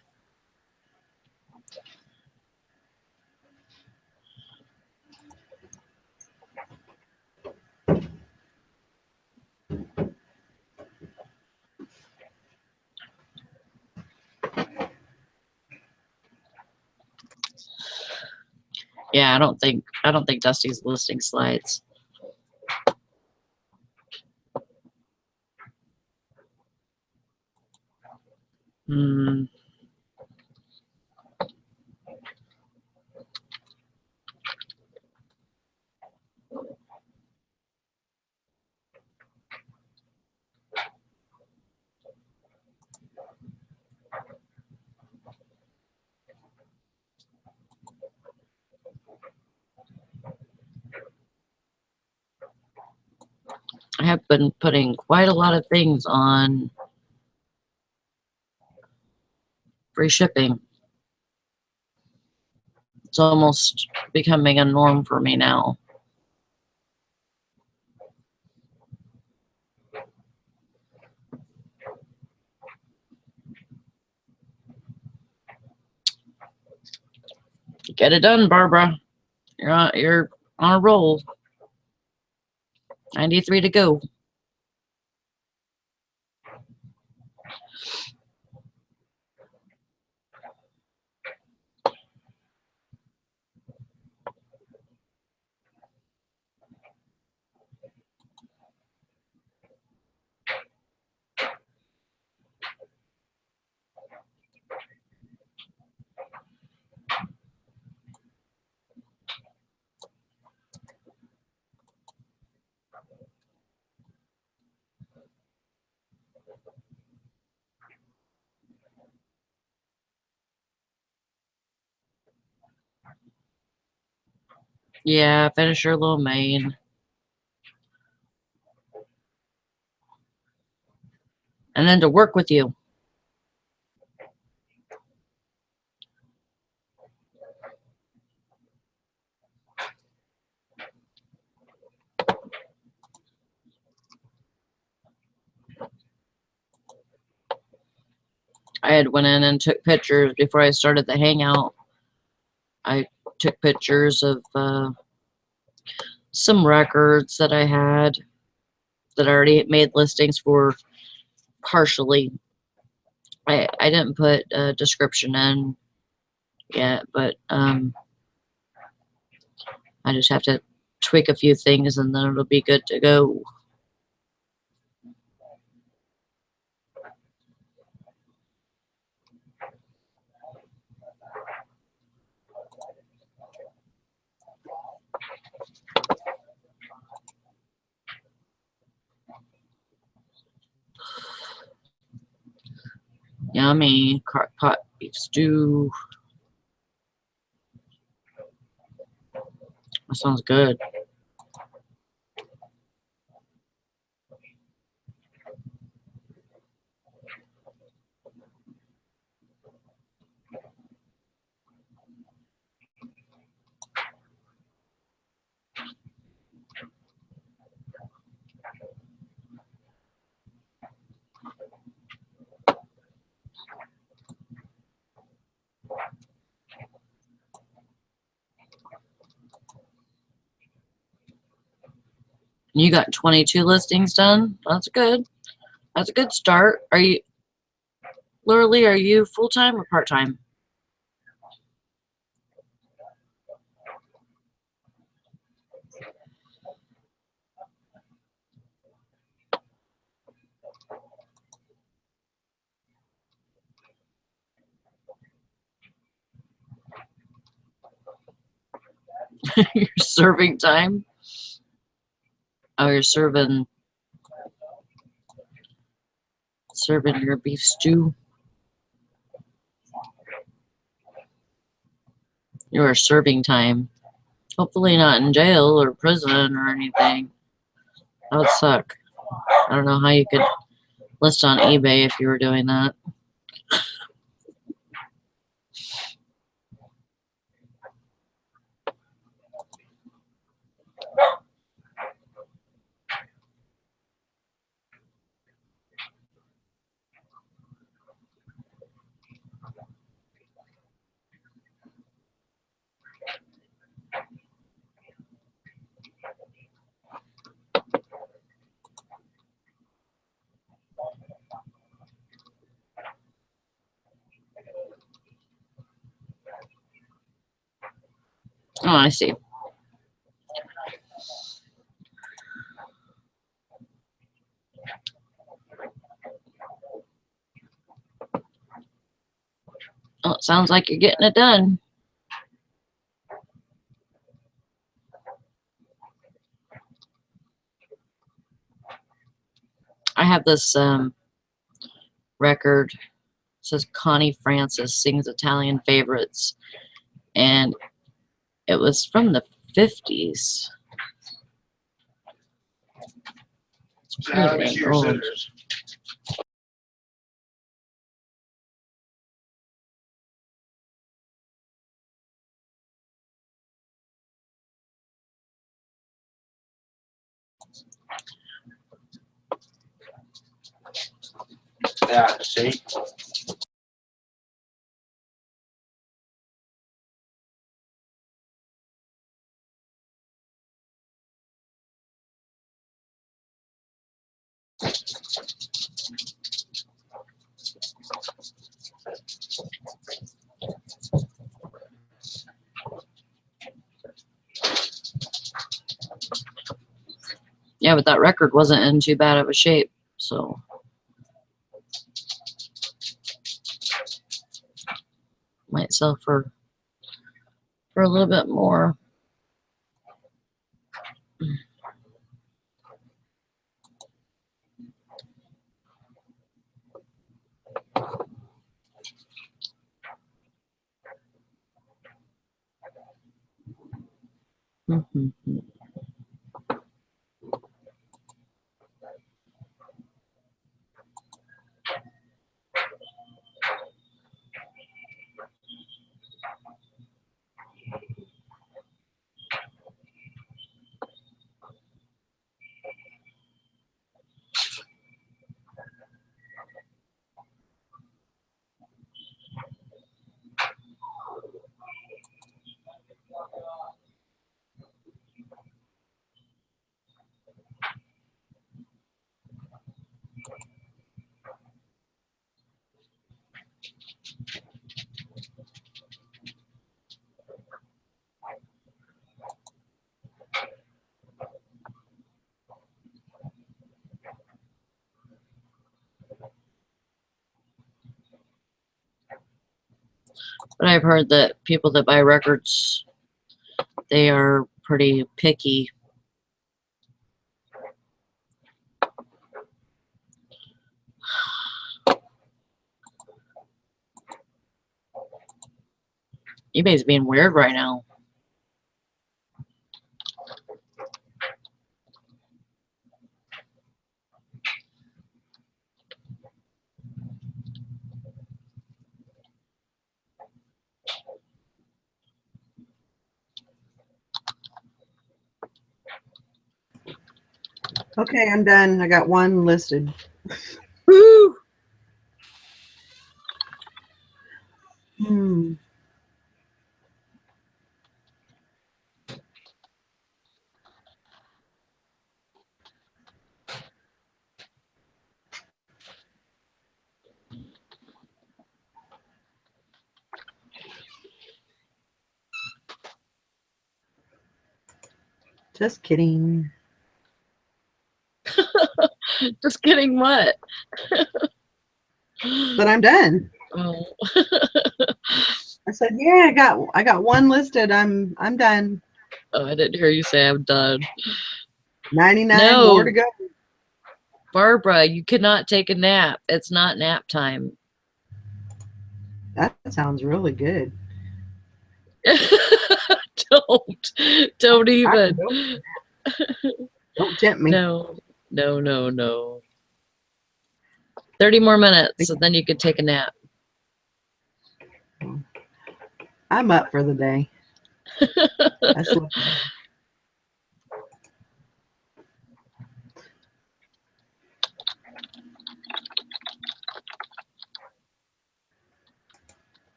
yeah, I don't think Dusty's listing slides. Hmm. I have been putting quite a lot of things on free shipping. It's almost becoming a norm for me now. Get it done, Barbara. You're on a roll. 93 to go. Yeah, finish your little main. And then to work with you. I had went in and took pictures before I started the hangout. I took pictures of some records that I had that I already made listings for partially. I didn't put a description in yet, but I just have to tweak a few things and then it'll be good to go. Yummy. Crock pot beef stew. That sounds good. You got 22 listings done? That's good. That's a good start. Are you, Literally, are you full-time or part-time? You're serving time? Oh, you're serving your beef stew. You are serving time. Hopefully not in jail or prison or anything. That would suck. I don't know how you could list on eBay if you were doing that. Oh, I see. Well, it sounds like you're getting it done. I have this record. It says Connie Francis sings Italian favorites, and it was from the 50s. It's Yeah, pretty it's dang your old. scissors. Yeah, see? Yeah, but that record wasn't in too bad of a shape, so might sell for a little bit more. But I've heard that people that buy records, they are pretty picky. eBay's being weird right now. Okay, I'm done. I got one listed. Woo! Hmm. Just kidding. Just kidding. What? But I'm done. Oh. I said, yeah, I got one listed. I'm done. Oh, I didn't hear you say I'm done. 99 No. more to go. Barbara, you cannot take a nap. It's not nap time. That sounds really good. Don't even. Don't tempt me. No. 30 more minutes, so then you could take a nap. I'm up for the day. I slept.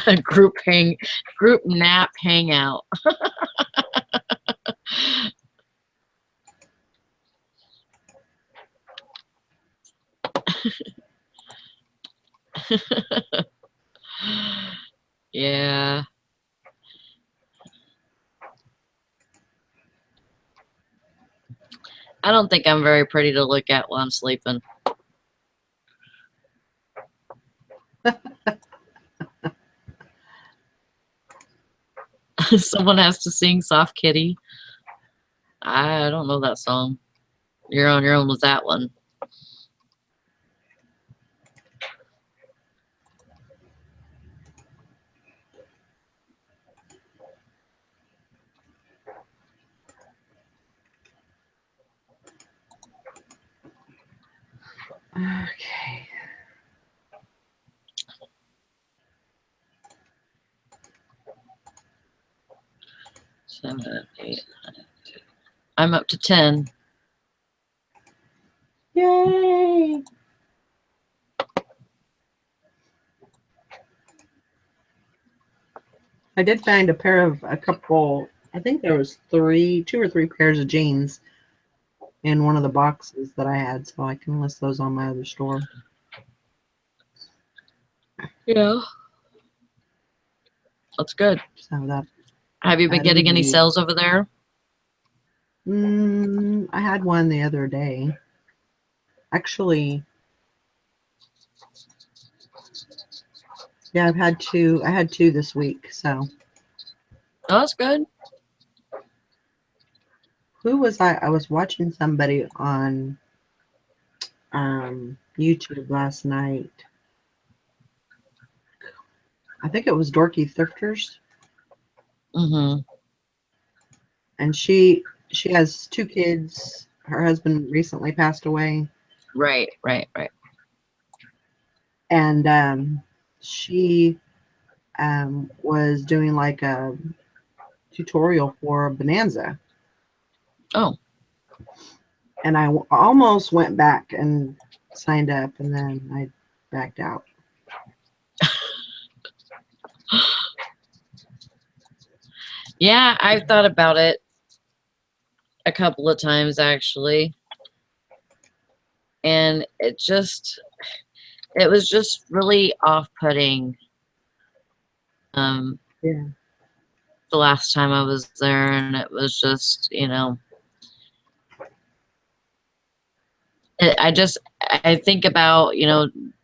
A group nap hangout. Yeah. I don't think I'm very pretty to look at while I'm sleeping. Someone has to sing Soft Kitty. I don't know that song. You're on your own with that one. Okay. Seven, 8, 9, 10. I'm up to 10. Yay! I did find a couple, I think there was 2 or 3 pairs of jeans in one of the boxes that I had, so I can list those on my other store. Yeah. That's good. So that Have you been That'd getting be any neat. sales over there? I had one the other day. Actually, yeah, I had two this week. So Oh, that's good. who was I? I was watching somebody on YouTube last night. I think it was Dorky Thrifters, Mm-hmm. and she has 2 kids. Her husband recently passed away, Right. and she was doing like a tutorial for Bonanza. Oh. And I almost went back and signed up, and then I backed out. Yeah, I've thought about it a couple of times actually. And it was just really off-putting. Yeah. The last time I was there, and it was just, I think about,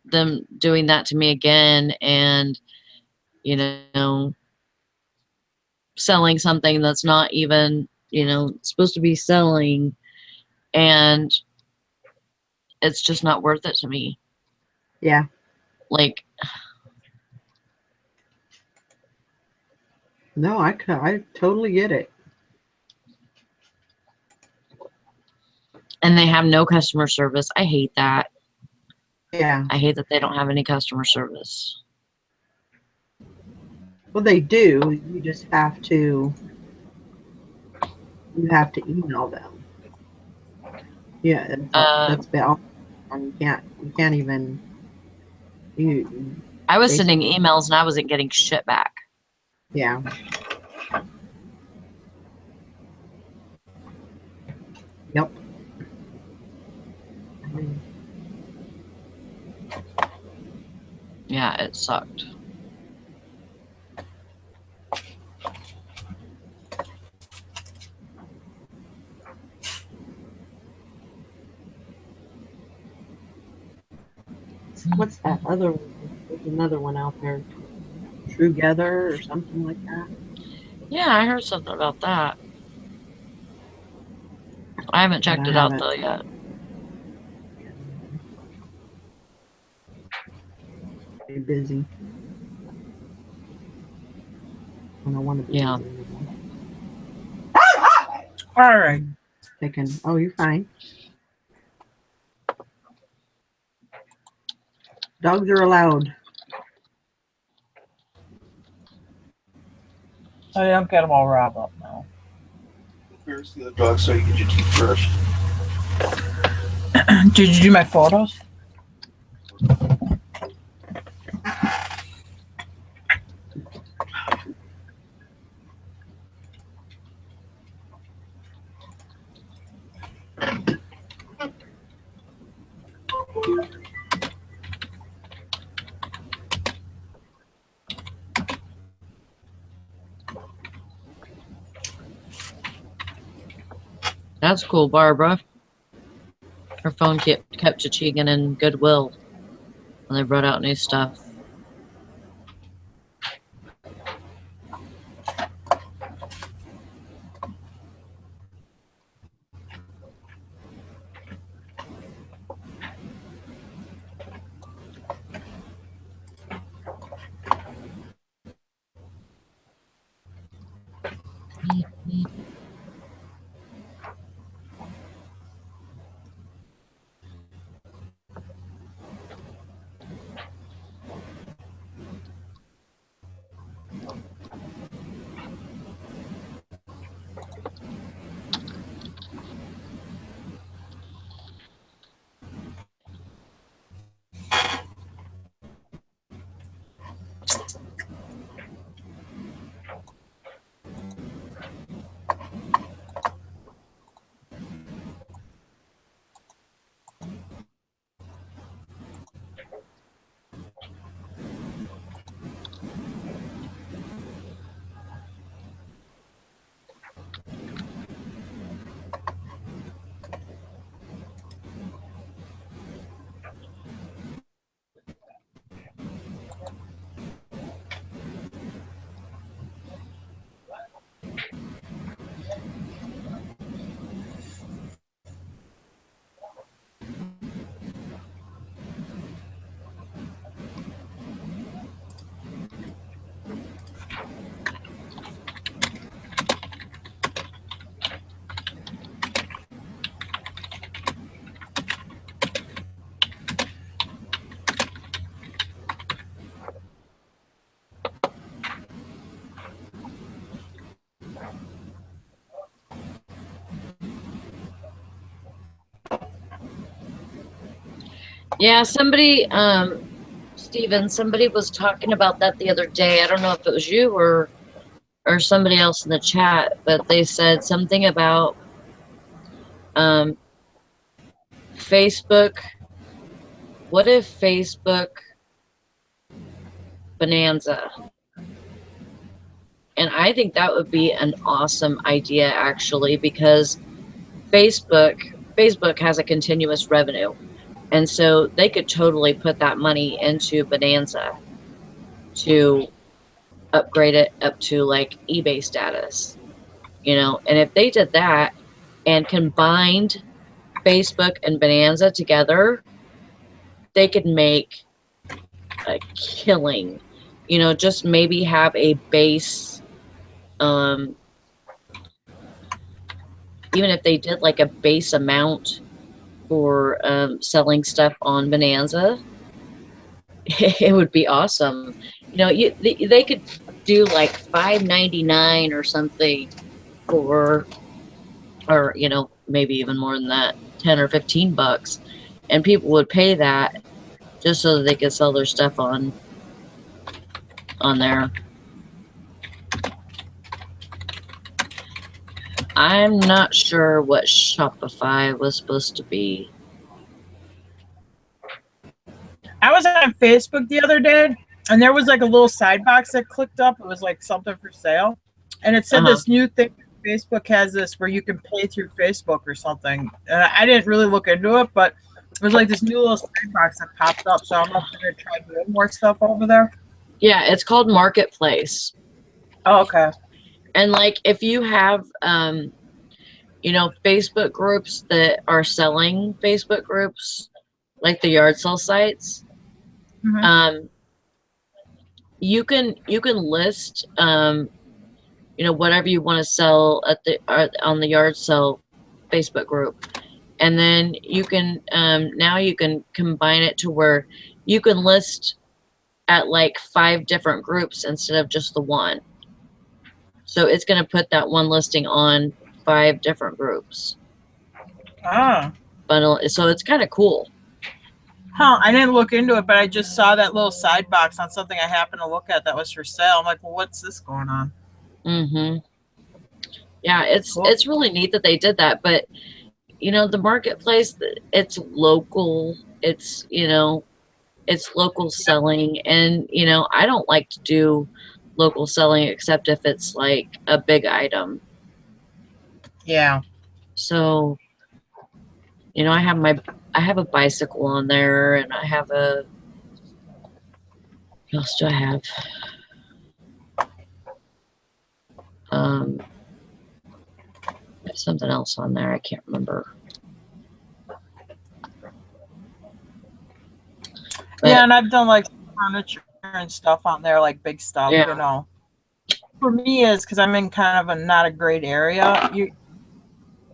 them doing that to me again, and, selling something that's not even, supposed to be selling, and it's just not worth it to me. Yeah. Like, No, I totally get it. and they have no customer service. I hate that. Yeah. I hate that they don't have any customer service. Well, they do. You just have to email them. Yeah, that's bad. And you can't even I was sending emails and I wasn't getting shit back. Yeah. Yep. Yeah, it sucked. what's that other one? There's another one out there. Together or something like that. Yeah, I heard something about that. I haven't checked I it out haven't. though yet. Be busy. I don't want to be Yeah. busy anymore. All right. Thinking, oh, you're fine. Dogs are allowed. Oh, yeah, I've got them all wrapped up now. First, the dog, so you get your teeth brushed. Did you do my photos? That's cool, Barbara. Her phone kept Chichigan in Goodwill when they brought out new stuff. Yeah, somebody, Steven, somebody was talking about that the other day. I don't know if it was you or somebody else in the chat, but they said something about Facebook. What if Facebook Bonanza? And I think that would be an awesome idea, actually, because Facebook has a continuous revenue. And so they could totally put that money into Bonanza to upgrade it up to like eBay status, you know. And if they did that and combined Facebook and Bonanza together, they could make a killing, you know. Just maybe have a base, even if they did like a base amount for selling stuff on Bonanza, it would be awesome. You know, they could do like $5.99 or something for, or you know, maybe even more than that, 10 or 15 bucks, and people would pay that just so that they could sell their stuff on there. I'm not sure what Shopify was supposed to be. I was on Facebook the other day, and there was like a little side box that clicked up. It was like something for sale, and it said this new thing. Facebook has this where you can pay through Facebook or something. And I didn't really look into it, but There's like this new little side box that popped up, so I'm gonna try doing more stuff over there. Yeah, it's called Marketplace. Oh, okay. And like if you have you know, Facebook groups that are selling Facebook groups, like the yard sale sites, Mhm. you can list you know, whatever you want to sell at the on the yard sale Facebook group. And then you can now you can combine it to where you can list at like 5 different groups instead of just the one. So it's going to put that one listing on 5 different groups. Ah. Bundle. So it's kind of cool. Huh, I didn't look into it, but I just saw that little side box on something I happened to look at that was for sale. I'm like, well, what's this going on? Mm-hmm. Yeah, it's Cool. it's really neat that they did that. But you know, the marketplace, it's local. It's, you know, it's local selling, and you know, I don't like to do local selling except if it's like a big item. Yeah. So, you know, I have a bicycle on there, and I have a, what else do I have? There's something else on there. I can't remember. But, Yeah, and I've done like furniture and stuff on there, like big stuff, Yeah. you know. For me is because I'm in kind of a not a great area.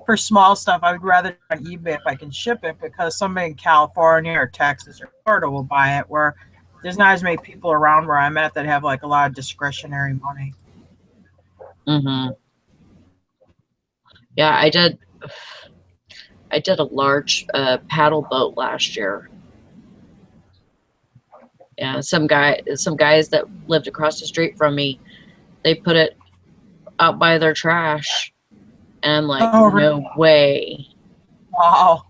For small stuff, I would rather do on eBay if I can ship it, because somebody in California or Texas or Florida will buy it, where there's not as many people around where I'm at that have like a lot of discretionary money. mm-hmm. Yeah, I did a large paddle boat last year. Yeah, some guys that lived across the street from me, they put it out by their trash, and I'm like, Oh, no way. Wow.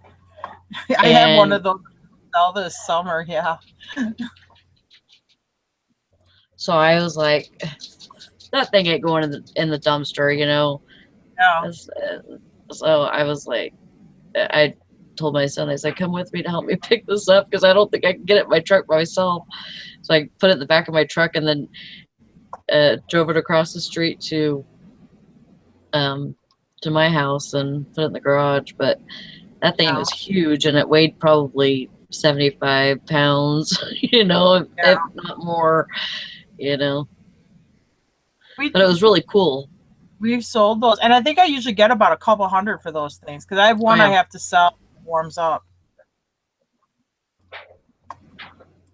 I have one And of those all this summer, yeah. so I was like, that thing ain't going in the dumpster, you know. Yeah. So I was like, I told my son, I said, come with me to help me pick this up, because I don't think I can get it in my truck by myself. So I put it in the back of my truck, and then drove it across the street to my house and put it in the garage. But that thing was huge, and it weighed probably 75 pounds, you know, if not more, you know. But it was really cool. We've sold those, and I think I usually get about a couple hundred for those things, because I have one I have to sell. It warms up.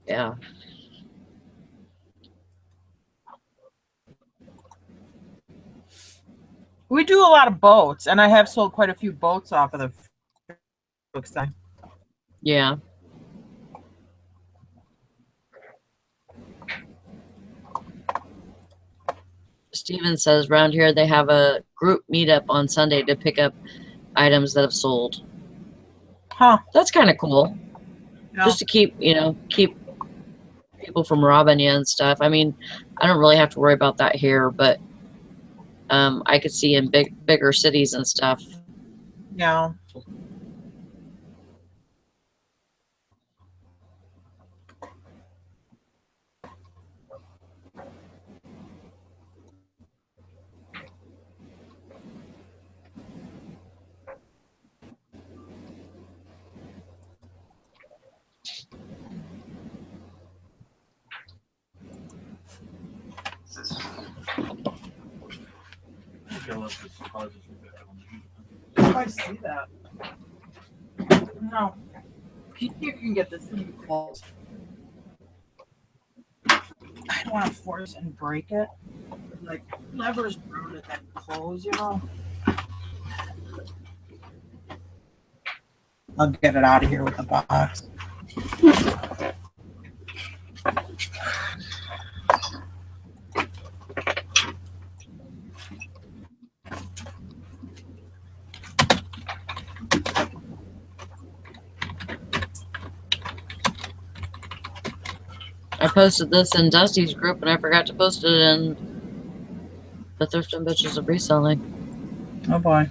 Yeah. We do a lot of boats, and I have sold quite a few boats off of the books time. Yeah. Steven says around here they have a group meetup on Sunday to pick up items that have sold. Huh. That's kind of cool. Yeah. Just to keep people from robbing you and stuff. I mean, I don't really have to worry about that here, but I could see in bigger cities and stuff. Yeah. I see that. No. Can you see if you can get this thing closed? I don't want to force and break it. Like levers around it that close, you know. I'll get it out of here with the box. I posted this in Dusty's group, and I forgot to post it in the Thrift and Bitches of Reselling. Oh boy.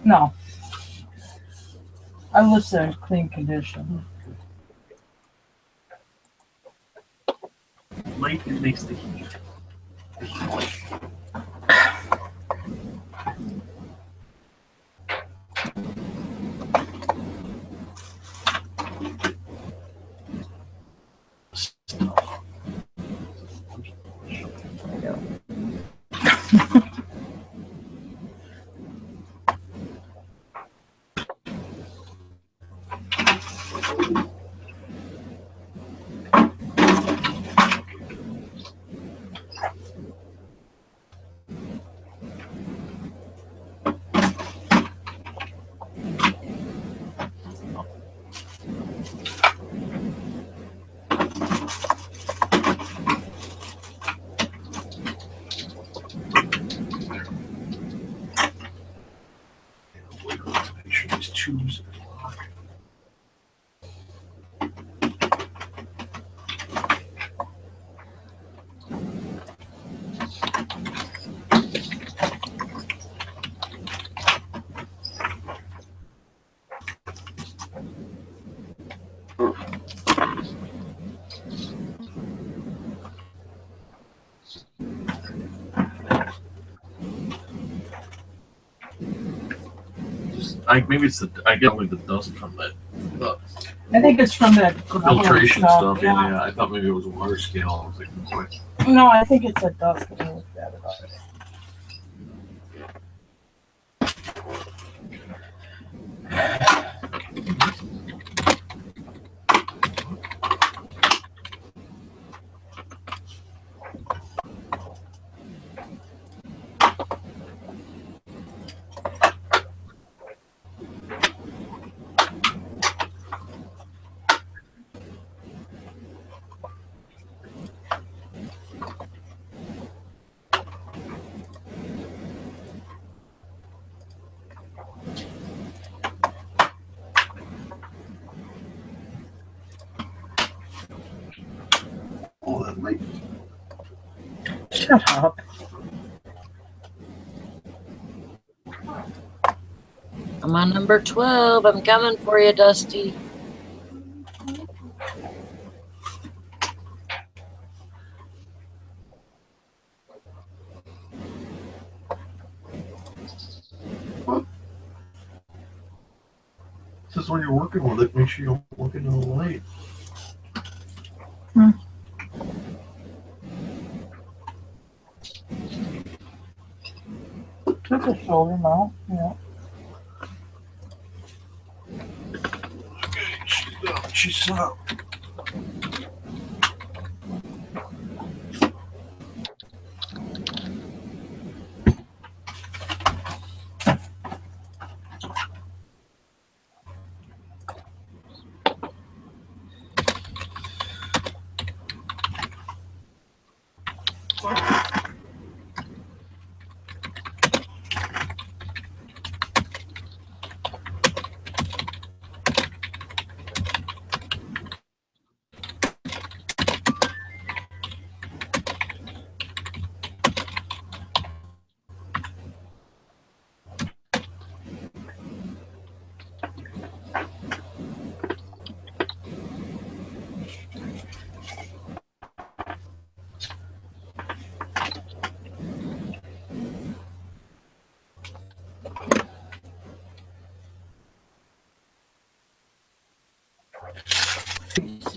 No. I listed in clean condition. Light that makes the heat. Make sure these tubes are locked. Maybe it's I get only the dust from that I think it's from the filtration stuff. Yeah. Yeah, I thought maybe it was a water scale. I was like, boy. No, I think it's a dust. I looked at it already. Oh, that light. Shut up. I'm on number 12. I'm coming for you, Dusty. This is when you're working with it. Make sure you don't look into the light. It's a shoulder mount. Yeah. Okay, she's up. She's up.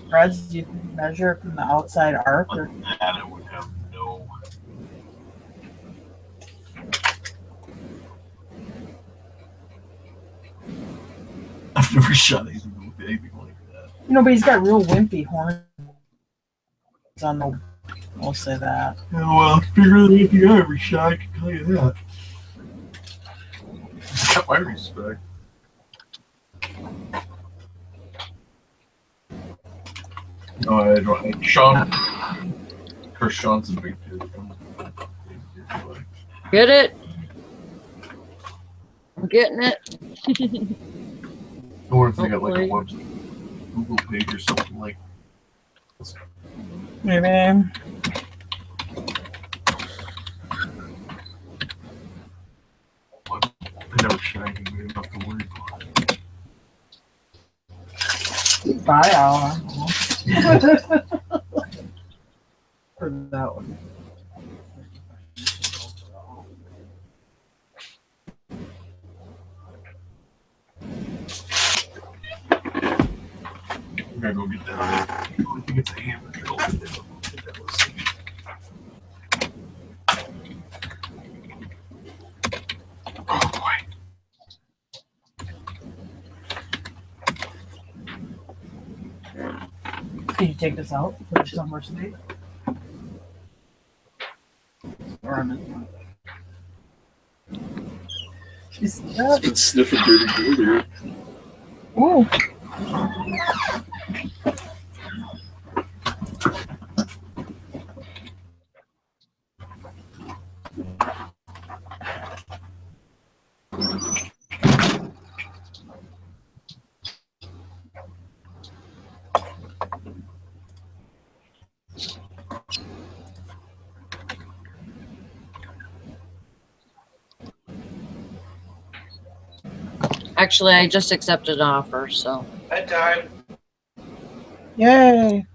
Spreads you can measure from the outside arc. Or On that, I would have no. I've never shot anything like that. but he's got real wimpy horns on the. We'll say that. Yeah, well, it's bigger than anything I ever shot, I can tell you that. He's got my respect. No, I don't. Sean. Chris Sean's a big dude. Get it? I'm getting it. I wonder if they got like a website, Google page or something like. Maybe. I never shot anything. Bye, hour. For that one. I'm gonna go get that. I think it's a hamburger. Oh boy. Can you take this out? Put it somewhere safe? Or on it? She's It's been sniffing dirty earlier. Ooh. Actually, I just accepted an offer, so. Bedtime. Yay.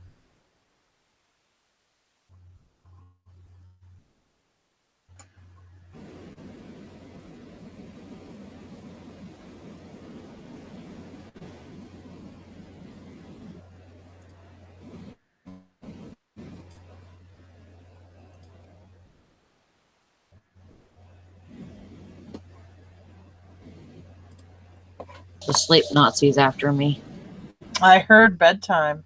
The sleep Nazi's after me. I heard bedtime.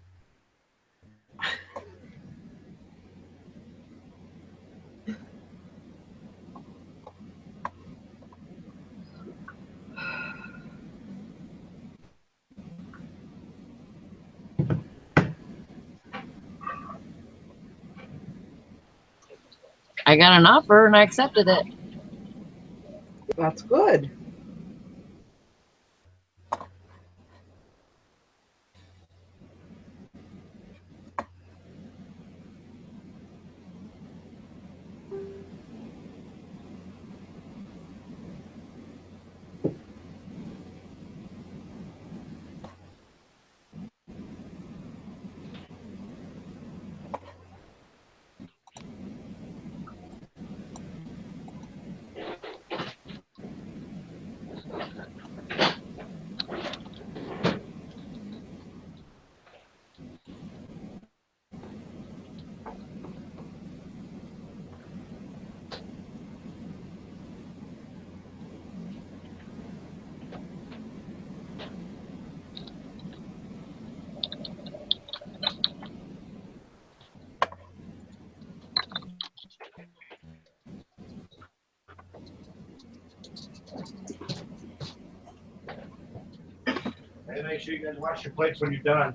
I got an offer and I accepted it. That's good. And make sure you guys wash your plates when you're done.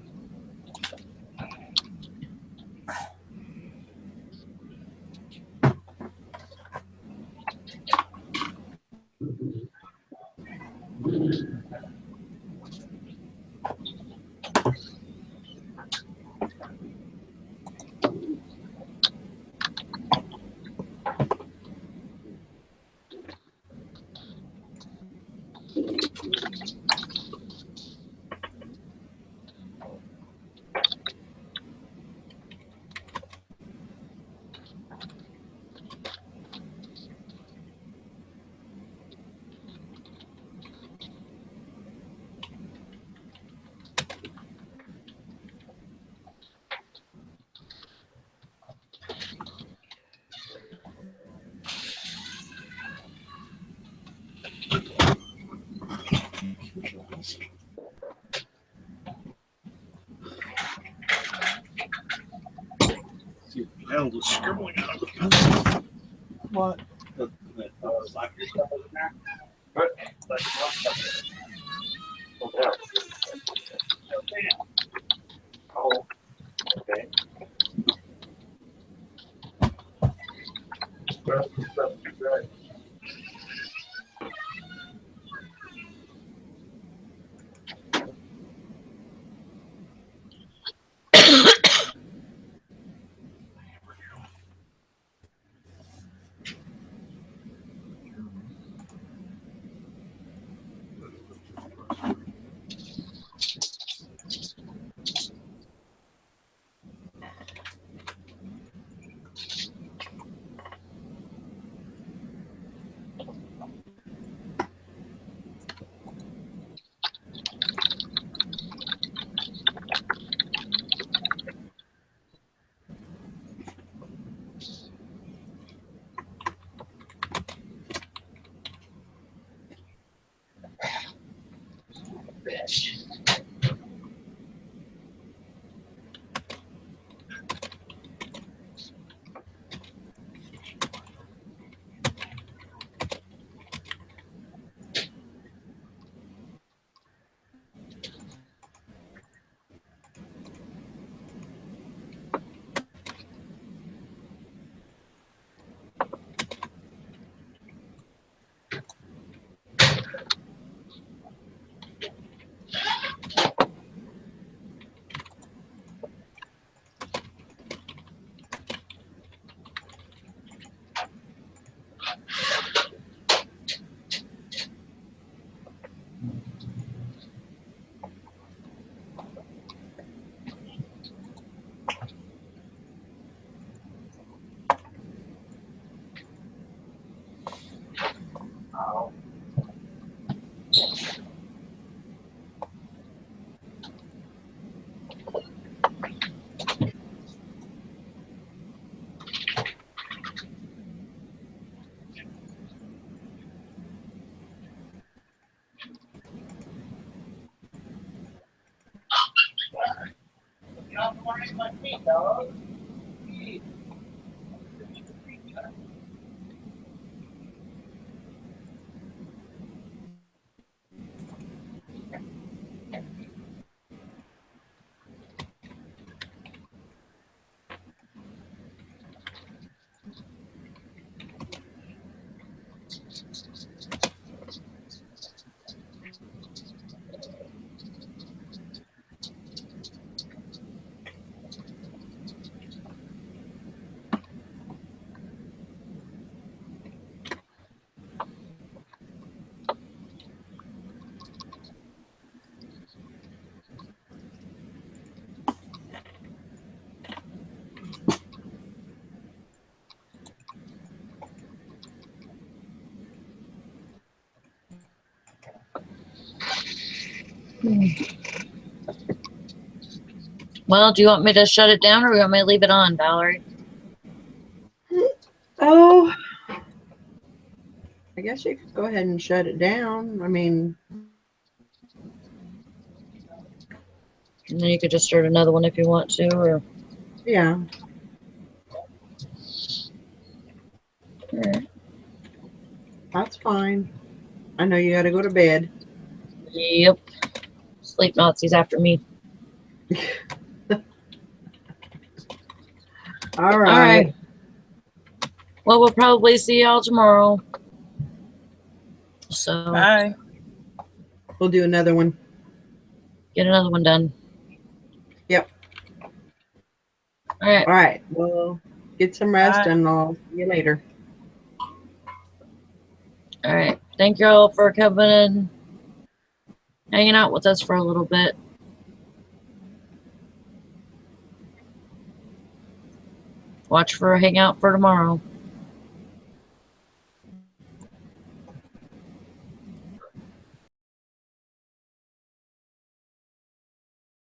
See, Al was scribbling out of the pencil. What? Slap your stuff in there. Good. Let it go. Okay. Oh, okay. Good. Well, do you want me to shut it down or do you want me to leave it on, Valerie? Oh, I guess you could go ahead and shut it down. I mean, And then you could just start another one if you want to, or yeah. Alright. That's fine. I know you got to go to bed. Yep. Sleep Nazis after me. All right. All right. Well, we'll probably see y'all tomorrow. So Bye. We'll do another one. get another one done. Yep. All right. All right. Well, get some rest Bye. and I'll see you later. All right. Thank you all for coming and hanging out with us for a little bit. Watch for a hangout for tomorrow.